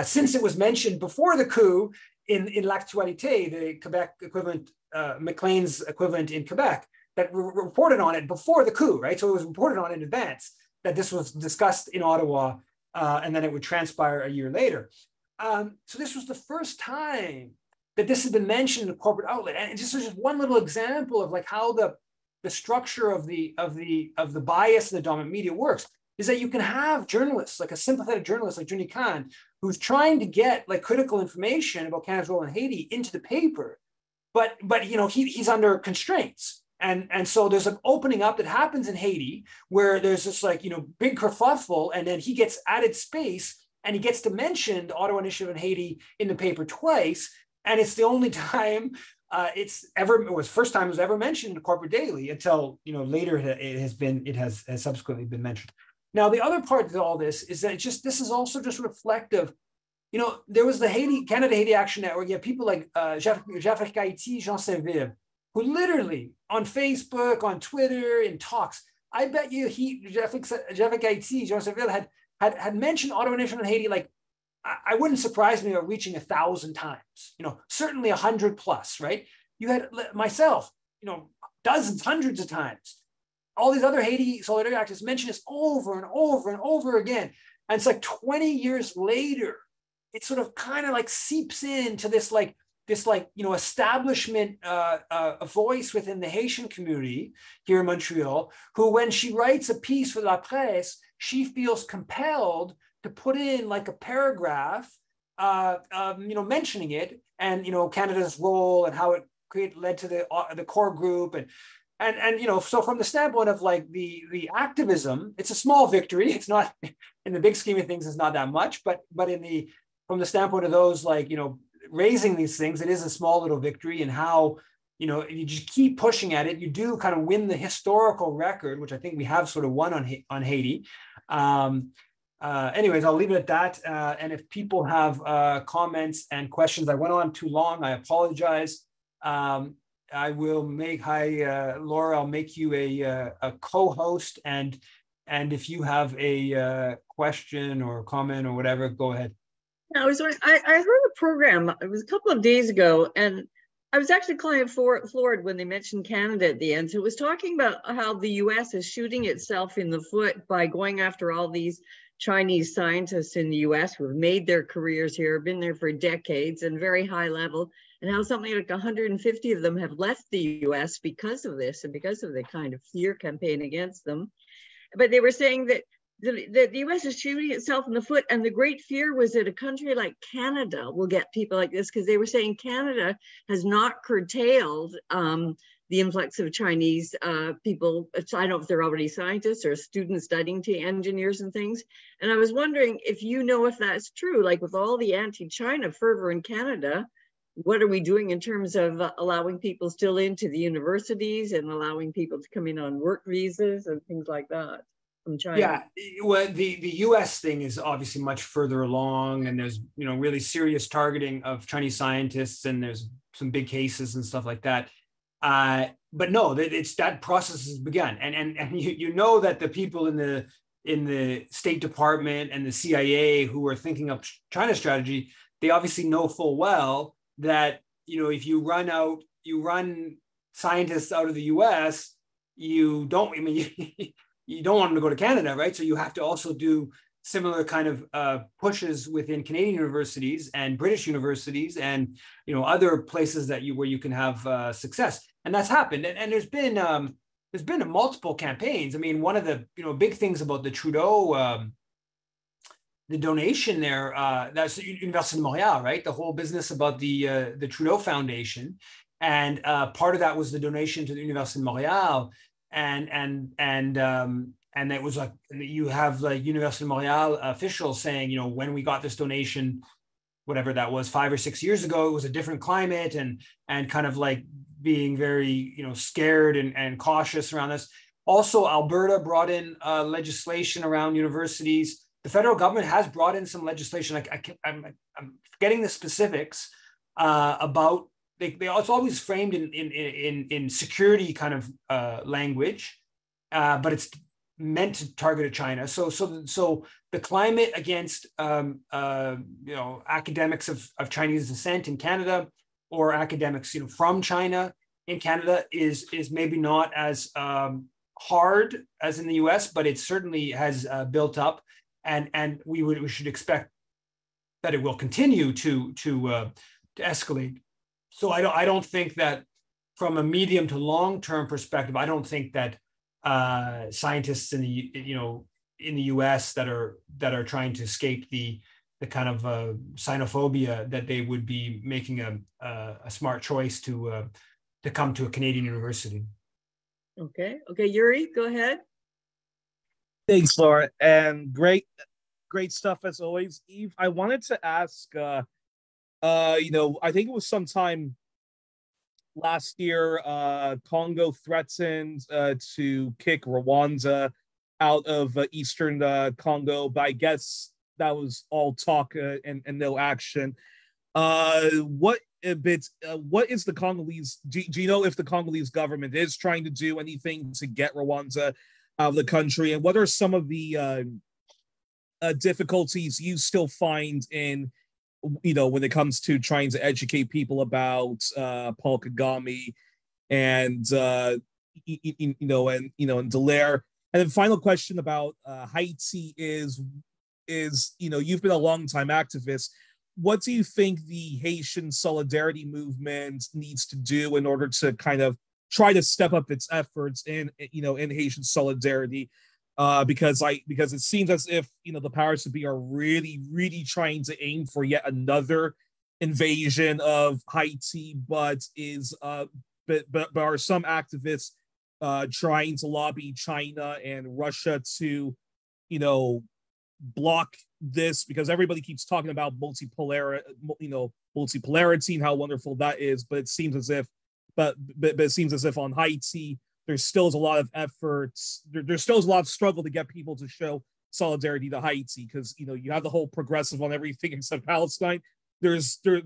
since it was mentioned before the coup in L'Actualité, the Quebec equivalent, Maclean's equivalent in Quebec, that reported on it before the coup, right? So it was reported on in advance that this was discussed in Ottawa, and then it would transpire a year later. So this was the first time that this had been mentioned in a corporate outlet, and this is just one little example of like how the structure of the bias in the dominant media works. Is that you can have journalists, like a sympathetic journalist like Jonid Khan, who's trying to get like critical information about Canada's role in Haiti into the paper, but he's under constraints. And so there's an opening up that happens in Haiti where there's this big kerfuffle, and then he gets added space and he gets to mention the Ottawa Initiative in Haiti in the paper twice. And it's the only time it was first time it was ever mentioned in a corporate daily until, later it has subsequently been mentioned. Now, the other part of all this is that this is also just reflective. There was the Canada-Haiti Action Network. You have people like Jafek Haiti, Jean Saint-Ville, who literally on Facebook, on Twitter, in talks, I bet you Jafek Haiti, Jean Saint-Ville had mentioned Ottawa Initiative in Haiti, like, I wouldn't surprise me of reaching 1,000 times, certainly 100 plus, right? You had myself, dozens, hundreds of times. All these other Haiti solidarity activists mention this over and over and over again. And it's like 20 years later, it sort of kind of like seeps into this establishment a voice within the Haitian community here in Montreal, who, when she writes a piece for La Presse, she feels compelled to put in like a paragraph, mentioning it and, Canada's role and how it led to the core group. And so from the standpoint of like the activism, it's a small victory. It's not, in the big scheme of things, it's not that much, but from from the standpoint of those like, raising these things, it is a small little victory, and how, if you just keep pushing at it, you do kind of win the historical record, which I think we have sort of won on Haiti. Anyways, I'll leave it at that. And if people have comments and questions, I went on too long, I apologize. I will make, Laura, I'll make you a co-host, and if you have a question or comment or whatever, go ahead. I was wondering, I heard a program, it was a couple of days ago, and I was actually kind of floored when they mentioned Canada at the end. So it was talking about how the US is shooting itself in the foot by going after all these Chinese scientists in the US who have made their careers here, been there for decades and very high level, and how something like 150 of them have left the US because of this and because of the kind of fear campaign against them. But they were saying that the US is shooting itself in the foot, and the great fear was that a country like Canada will get people like this, because they were saying Canada has not curtailed the influx of Chinese people. I don't know if they're already scientists or students studying to engineers and things. And I was wondering if if that's true, like with all the anti-China fervor in Canada, what are we doing in terms of allowing people still into the universities and allowing people to come in on work visas and things like that from China? Yeah, well, the US thing is obviously much further along, and there's, really serious targeting of Chinese scientists, and there's some big cases and stuff like that. But no, it's that process has begun, and you know that the people in the State Department and the CIA who are thinking of China strategy, they obviously know full well that, if you run scientists out of the US, you don't want them to go to Canada, right? So you have to also do similar kind of pushes within Canadian universities and British universities and other places where you can have success, and that's happened. And there's been multiple campaigns. I mean, one of the big things about the Trudeau the donation there, that's the Université de Montréal, right? The whole business about the Trudeau Foundation, and part of that was the donation to the Université de Montréal. And it was like, you have like Université de Montréal officials saying, when we got this donation, whatever that was, 5 or 6 years ago, it was a different climate, and kind of like being very, scared and cautious around this. Also, Alberta brought in legislation around universities. The federal government has brought in some legislation. I'm forgetting the specifics about. It's always framed in security kind of language, but it's meant to target at China. So the climate against academics of Chinese descent in Canada, or academics from China in Canada, is maybe not as hard as in the US, but it certainly has built up, and we should expect that it will continue to escalate. So I don't think that, from a medium to long term perspective, I don't think that scientists in the U.S. that are trying to escape the kind of xenophobia, that they would be making a smart choice to come to a Canadian university. Okay, Yuri, go ahead. Thanks, Laura, and great stuff as always, Eve. I wanted to ask. I think it was sometime last year, Congo threatened to kick Rwanda out of Eastern Congo, but I guess that was all talk and no action. What is the Congolese? Do you know if the Congolese government is trying to do anything to get Rwanda out of the country, and what are some of the difficulties you still find in when it comes to trying to educate people about Paul Kagame and and Dallaire? And then final question about Haiti is you've been a long time activist. What do you think the Haitian solidarity movement needs to do in order to kind of try to step up its efforts in Haitian solidarity? Because it seems as if the powers to be are really, really trying to aim for yet another invasion of Haiti, but are some activists trying to lobby China and Russia to block this because everybody keeps talking about multipolarity and how wonderful that is, but it seems as if, but it seems as if on Haiti there still is a lot of efforts. There's still a lot of struggle to get people to show solidarity to Haiti because you have the whole progressive on everything except Palestine. There's a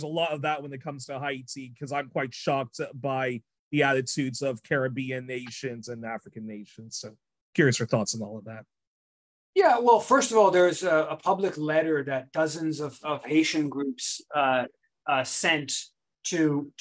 lot of that when it comes to Haiti because I'm quite shocked by the attitudes of Caribbean nations and African nations. So curious your thoughts on all of that. Yeah, well, first of all, there's a public letter that dozens of Haitian groups sent to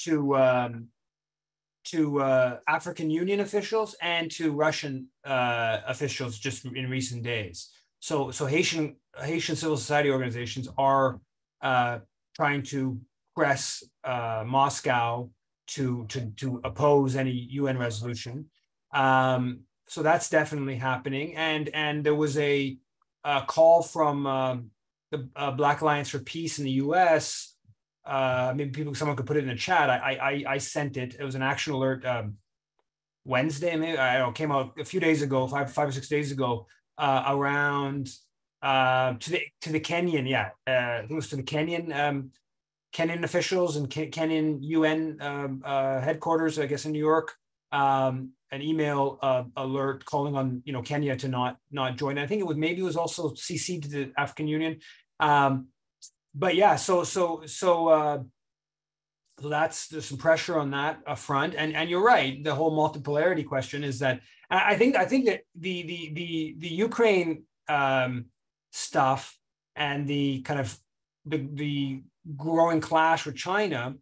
African Union officials and to Russian officials just in recent days. So Haitian civil society organizations are trying to press Moscow to oppose any UN resolution. So that's definitely happening. And there was a call from the Black Alliance for Peace in the US. Maybe someone could put it in the chat. I sent it. It was an action alert Wednesday, maybe, I don't know, came out a few days ago, five or 6 days ago, around to the Kenyan, it was to the Kenyan officials and Kenyan UN headquarters, I guess in New York, an email alert calling on Kenya to not join. I think it was also CC'd to the African Union. But yeah, so that's there's some pressure on that front, and you're right. The whole multipolarity question is that I think that the Ukraine stuff and the kind of the growing clash with China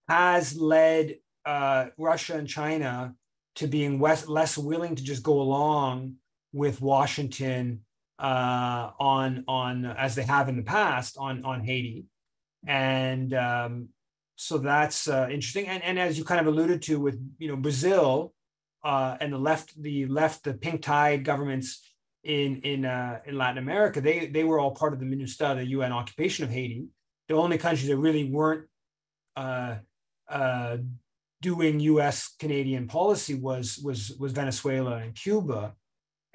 has led Russia and China to being less willing to just go along with Washington on as they have in the past on Haiti, and so that's interesting. And as you kind of alluded to with Brazil and the pink tide governments in Latin America, they were all part of the MINUSTA, the UN occupation of Haiti. The only countries that really weren't doing U.S. Canadian policy was Venezuela and Cuba.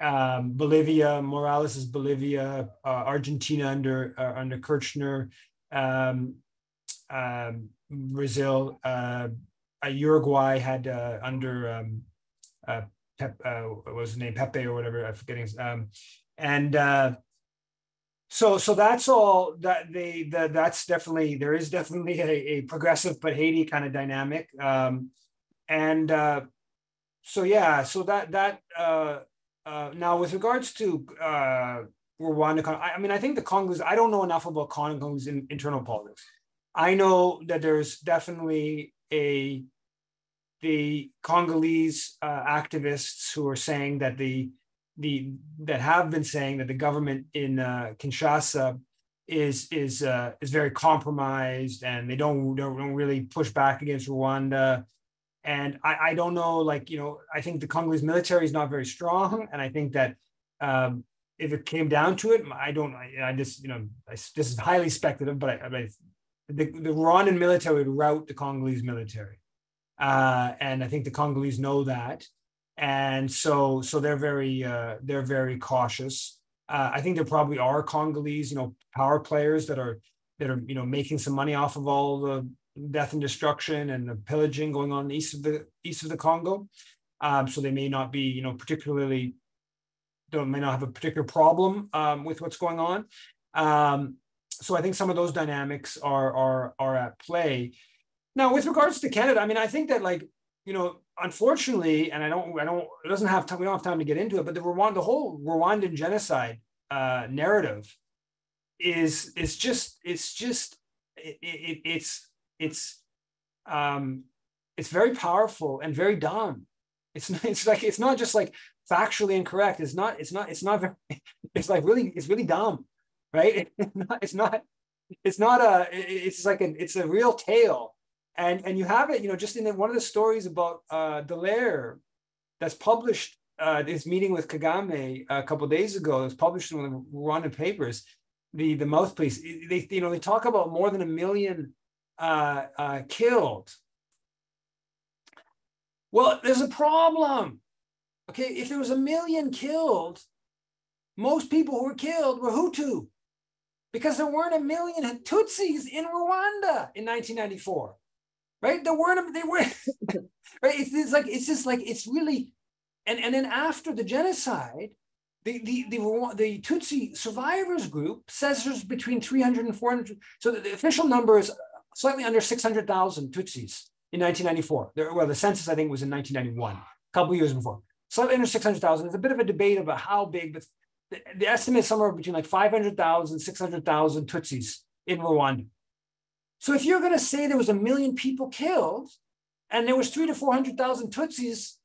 Bolivia, Morales' Bolivia, Argentina under Kirchner, Brazil, Uruguay had under what was his name, Pepe or whatever, I'm forgetting. So that's all that that's definitely, there is definitely a progressive but Haiti kind of dynamic. So now with regards to Rwanda, I think the Congolese, I don't know enough about Congolese internal politics. I know that there's definitely the Congolese activists who are saying that that have been saying that the government in Kinshasa is very compromised and they don't really push back against Rwanda. And I don't know, I think the Congolese military is not very strong, and I think that if it came down to it, this is highly speculative, but the Rwandan military would rout the Congolese military, and I think the Congolese know that. And so they're very cautious. I think there probably are Congolese, power players that are making some money off of all the death and destruction and the pillaging going on east of the Congo. So they may not be, may not have a particular problem with what's going on. So I think some of those dynamics are at play. Now, with regards to Canada, I think that unfortunately, and we don't have time to get into it, but the whole Rwandan genocide narrative is very powerful and very dumb. It's not just factually incorrect. It's really dumb, right? It's a real tale. And you have it, just in one of the stories about Dallaire that's published, this meeting with Kagame a couple of days ago. It was published in one of the Rwandan papers, the mouthpiece. They talk about more than 1 million killed. Well, there's a problem. Okay, if there was 1 million killed, most people who were killed were Hutu. because there weren't a million Tutsis in Rwanda in 1994, right? They were, right? It's really, and then after the genocide, the Tutsi survivors group says there's between 300 and 400. So the official number is slightly under 600,000 Tutsis in 1994. Well, the census, I think, was in 1991, a couple of years before. Slightly under 600,000. There's a bit of a debate about how big, but the estimate is somewhere between like 500,000, 600,000 Tutsis in Rwanda. So if you're going to say there was 1 million people killed, and there was 300,000 to 400,000 Tutsis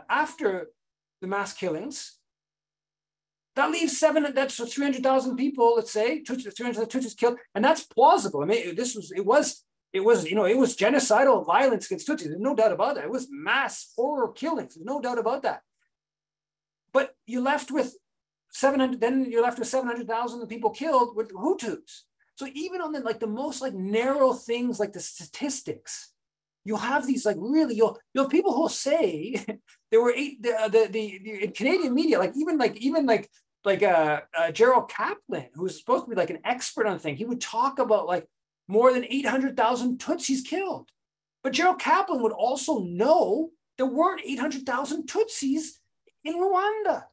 after the mass killings, that leaves that's 300,000 people, let's say, 300,000 Tutsis killed, and that's plausible. I mean, it was genocidal violence against Tutsis. There's no doubt about that. It was mass horror killings. There's no doubt about that. But you're left with 700,000 people killed with Hutus. So even on the most narrow things like the statistics, you'll have these you'll have people who'll say there were in Canadian media, Gerald Kaplan, who's supposed to be an expert on things, he would talk about more than 800,000 Tutsis killed. But Gerald Kaplan would also know there weren't 800,000 Tutsis in Rwanda.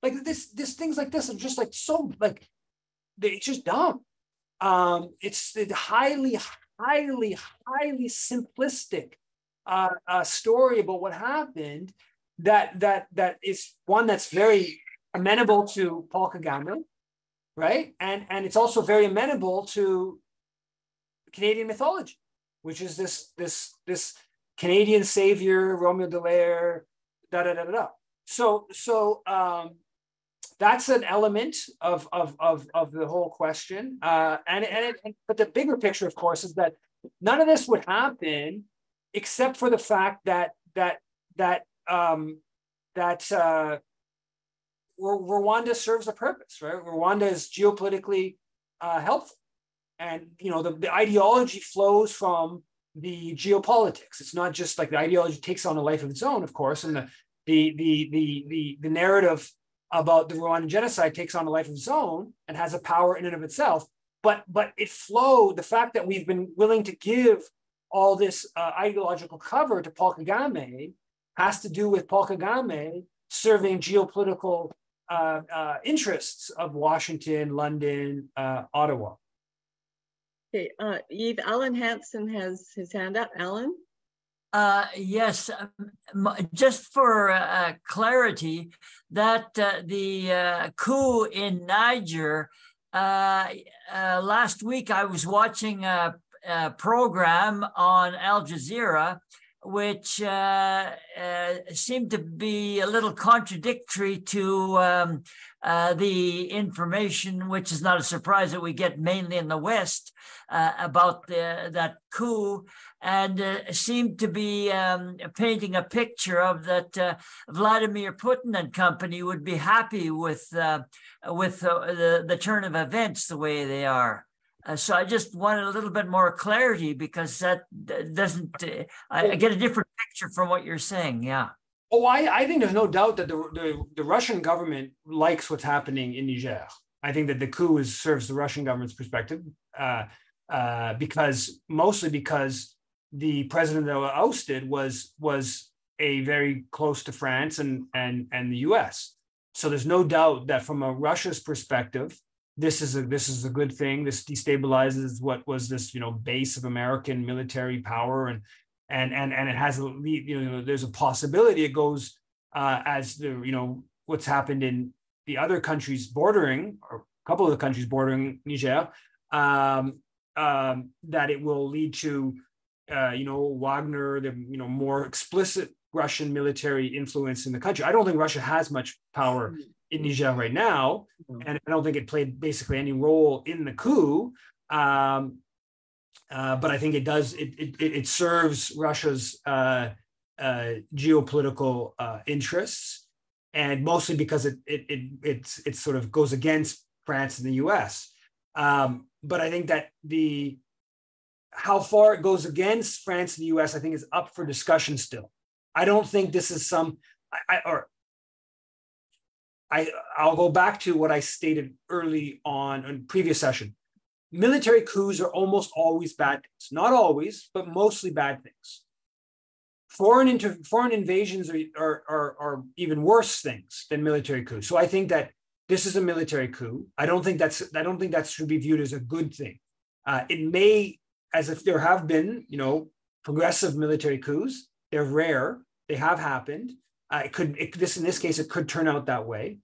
This things like this are just it's just dumb. It's a highly simplistic story about what happened that is one that's very amenable to Paul Kagame, right? And it's also very amenable to Canadian mythology, which is this Canadian savior, Romeo Dallaire, So that's an element of the whole question. But the bigger picture, of course, is that none of this would happen except for the fact that Rwanda serves a purpose, right? Rwanda is geopolitically helpful. And the ideology flows from the geopolitics. It's not just the ideology takes on a life of its own, of course, and the narrative about the Rwandan genocide takes on a life of its own and has a power in and of itself. But it flowed. The fact that we've been willing to give all this ideological cover to Paul Kagame has to do with Paul Kagame serving geopolitical interests of Washington, London, Ottawa. Okay, Eve, Alan Hansen has his hand up. Alan? Yes, just for clarity, that the coup in Niger, last week I was watching a program on Al Jazeera, which seemed to be a little contradictory to the information, which is not a surprise that we get mainly in the West about that coup, and seemed to be painting a picture of that Vladimir Putin and company would be happy with the turn of events the way they are. So I just wanted a little bit more clarity, because that doesn't, I get a different picture from what you're saying. Yeah. Oh, I think there's no doubt that the Russian government likes what's happening in Niger. I think that the coup serves the Russian government's perspective, mostly because the president that was ousted was a very close to France and the US. So there's no doubt that from a Russia's perspective, this is a good thing. This destabilizes what was this base of American military power, and it has there's a possibility it goes as what's happened in the other countries bordering, or a couple of the countries bordering Niger, that it will lead to Wagner, the more explicit Russian military influence in the country. I don't think Russia has much power in Niger right now, and I don't think it played basically any role in the coup. But I think it does. It serves Russia's geopolitical interests, and mostly because it sort of goes against France and the U.S. But I think that how far it goes against France and the U.S., I think, is up for discussion still. I don't think this is I'll go back to what I stated early on in previous session. Military coups are almost always bad things. Not always, but mostly bad things. Foreign invasions are even worse things than military coups. So I think that this is a military coup. I don't think that should be viewed as a good thing. It may, as if there have been, progressive military coups. They're rare. They have happened. In this case, it could turn out that way.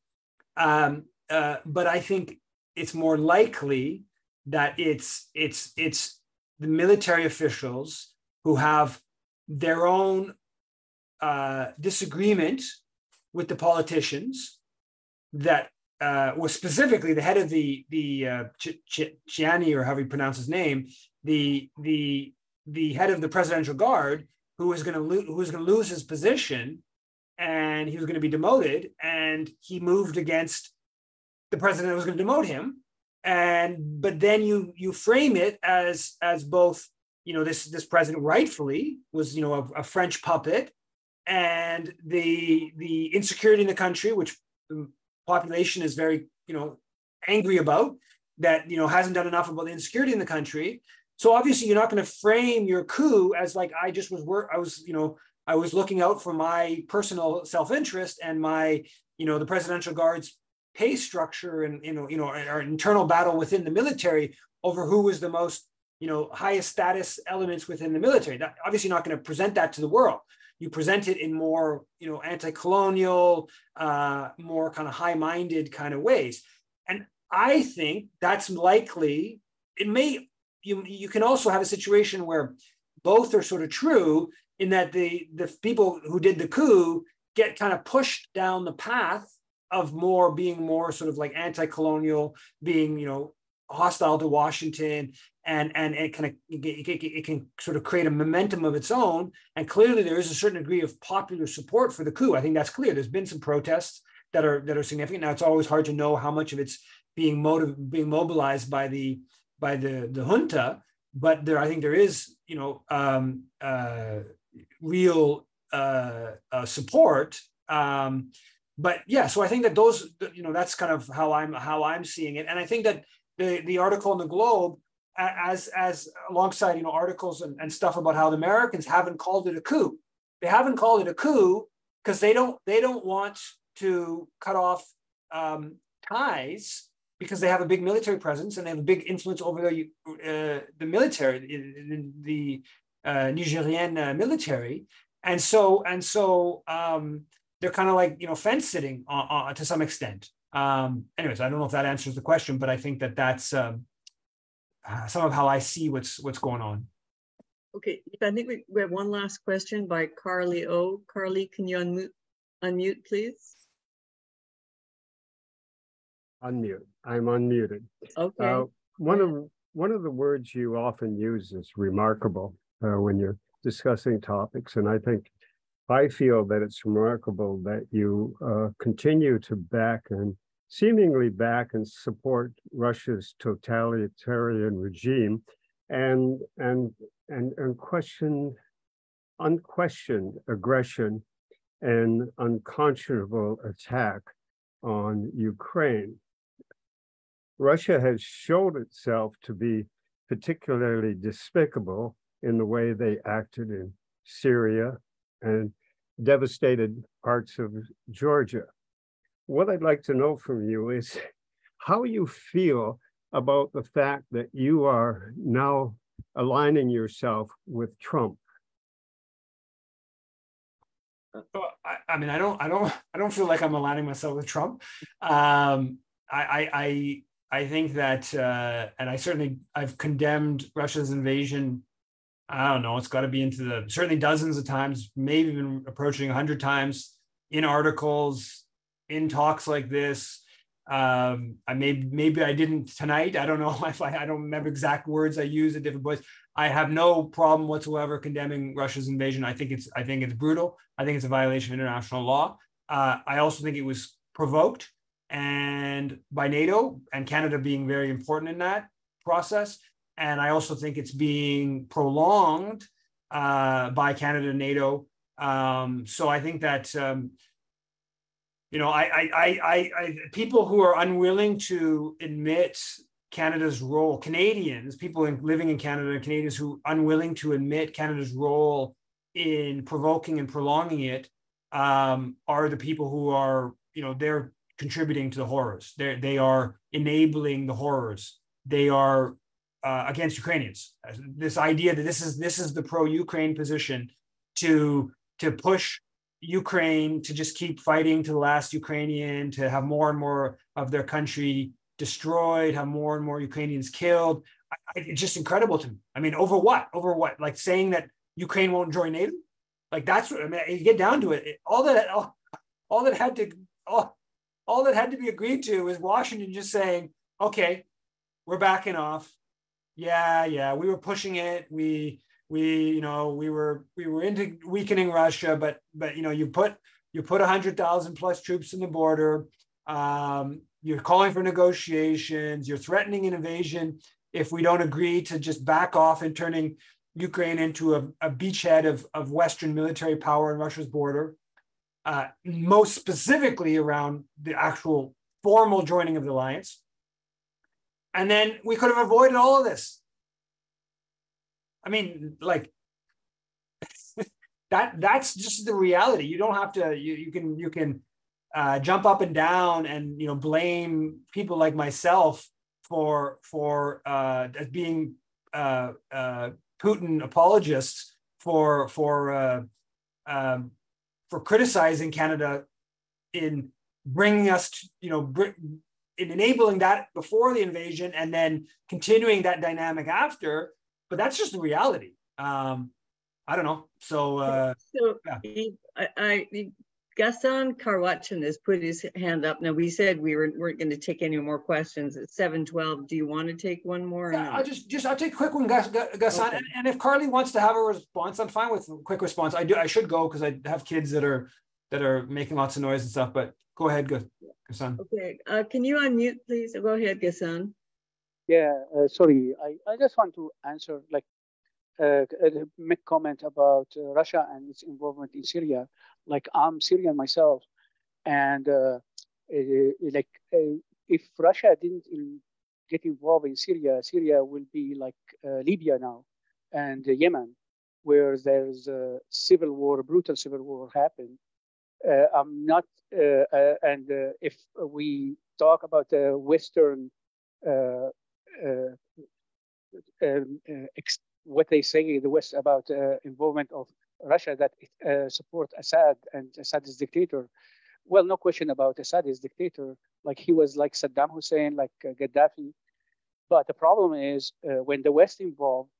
But I think it's more likely that it's the military officials who have their own disagreement with the politicians that was specifically the head of the Chiani, or however you pronounce his name, the head of the presidential guard, who was going to lose his position, and he was going to be demoted, and he moved against the president that was going to demote him. But then you frame it as both, this president rightfully was, a French puppet, and the insecurity in the country, which the population is very, angry about, that, hasn't done enough about the insecurity in the country. So obviously you're not going to frame your coup as like, I was looking out for my personal self-interest and my, the presidential guard's pay structure and, our internal battle within the military over who was the most, highest status elements within the military. That, obviously not going to present that to the world. You present it in more, anti-colonial, more kind of high-minded kind of ways. And I think that's likely. It may, you can also have a situation where both are sort of true, in that the people who did the coup get kind of pushed down the path of being more sort of like anti-colonial, being, hostile to Washington, and it can sort of create a momentum of its own. And clearly there is a certain degree of popular support for the coup. I think that's clear. There's been some protests that are significant. Now, it's always hard to know how much of it's being mobilized by the junta, but I think there is, real support. But yeah, so I think that those, that's kind of how I'm seeing it. And I think that the article in the Globe, as alongside, articles and stuff about how the Americans haven't called it a coup. They haven't called it a coup because they don't want to cut off ties, because they have a big military presence and they have a big influence over the military, the Nigerian military, and so they're kind of like fence sitting to some extent. Anyways, I don't know if that answers the question, but I think that that's some of how I see what's going on. Okay, I think we have one last question by Carly O. Carly, can you unmute, please? Unmute. I'm unmuted. Okay. One of the words you often use is remarkable when you're discussing topics, and I feel that it's remarkable that you continue to seemingly back and support Russia's totalitarian regime, and question unquestioned aggression and unconscionable attack on Ukraine. Russia has showed itself to be particularly despicable in the way they acted in Syria and devastated parts of Georgia. What I'd like to know from you is how you feel about the fact that you are now aligning yourself with Trump. I mean, I don't feel like I'm aligning myself with Trump. I think that, and I've condemned Russia's invasion. I don't know, it's got to be into certainly dozens of times, maybe even approaching 100 times in articles, in talks like this. Maybe I didn't tonight. I don't know if I don't remember exact words I use at different points. I have no problem whatsoever condemning Russia's invasion. I think it's brutal. I think it's a violation of international law. I also think it was provoked and by NATO, and Canada being very important in that process. And I also think it's being prolonged by Canada and NATO. So I think that people who are unwilling to admit Canada's role, Canadians, people living in Canada, Canadians who are unwilling to admit Canada's role in provoking and prolonging it, are the people who are, they're contributing to the horrors. They are enabling the horrors. They are against Ukrainians. This idea that this is the pro-Ukraine position to push Ukraine to just keep fighting to the last Ukrainian, to have more and more of their country destroyed, have more and more Ukrainians killed. It's just incredible to me. I mean, over what? Over what? Like saying that Ukraine won't join NATO? Like that's what, I mean, you get down to it. All that had to be agreed to is Washington just saying, okay, we're backing off. Yeah, we were pushing it. We were into weakening Russia, but you put 100,000 plus troops in the border. You're calling for negotiations. You're threatening an invasion if we don't agree to just back off and turning Ukraine into a beachhead of Western military power in Russia's border. Most specifically around the actual formal joining of the alliance. And then we could have avoided all of this. I mean, like that's just the reality. You don't have to, you can jump up and down and, blame people like myself for being Putin apologists for criticizing Canada in bringing us to, in enabling that before the invasion and then continuing that dynamic after. But that's just the reality. I don't know. So yeah. Gaston Karwachin has put his hand up. Now, we said we weren't going to take any more questions at 7:12. Do you want to take one more? Yeah, I'll take a quick one, Gaston. Okay. And if Carly wants to have a response, I'm fine with a quick response. I should go because I have kids that are making lots of noise and stuff. But go ahead, Gaston. Okay. Can you unmute, please? Go ahead, Gaston. Yeah. Sorry. I just want to answer, make comment about Russia and its involvement in Syria. Like, I'm Syrian myself, and if Russia didn't get involved in Syria, Syria will be like Libya now, and Yemen, where there's a civil war, a brutal civil war happened. I'm not, and if we talk about the Western what they say the West about involvement of Russia, that it support Assad and Assad is dictator. Well, no question about Assad is dictator. Like he was like Saddam Hussein, like Gaddafi. But the problem is when the West involved,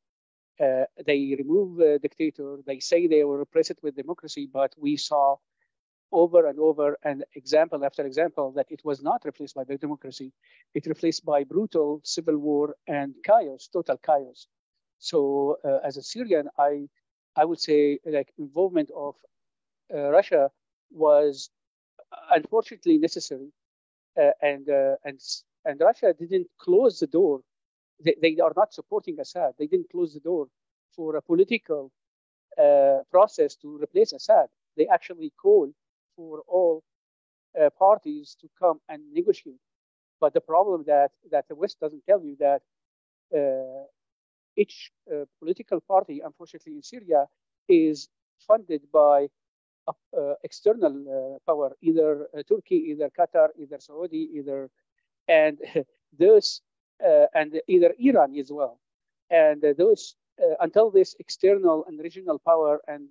they remove the dictator. They say they will replace it with democracy, but we saw over and over and example after example that it was not replaced by democracy. It replaced by brutal civil war and chaos, total chaos. So as a Syrian, I would say like involvement of Russia was unfortunately necessary, and Russia didn't close the door. They are not supporting Assad. They didn't close the door for a political process to replace Assad. They actually called for all parties to come and negotiate. But the problem that the West doesn't tell you that each political party, unfortunately in Syria, is funded by external power, either Turkey, either Qatar, either Saudi, and those, and either Iran as well. And those, until this external and regional power and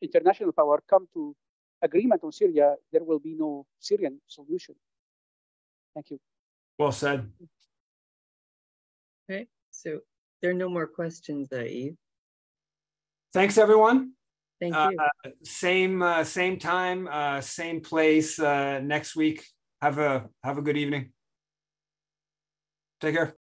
international power come to agreement on Syria, there will be no Syrian solution. Thank you. Well said. Okay, so there are no more questions, Yves. Thanks, everyone. Thank you. Same time, same place next week. Have a good evening. Take care.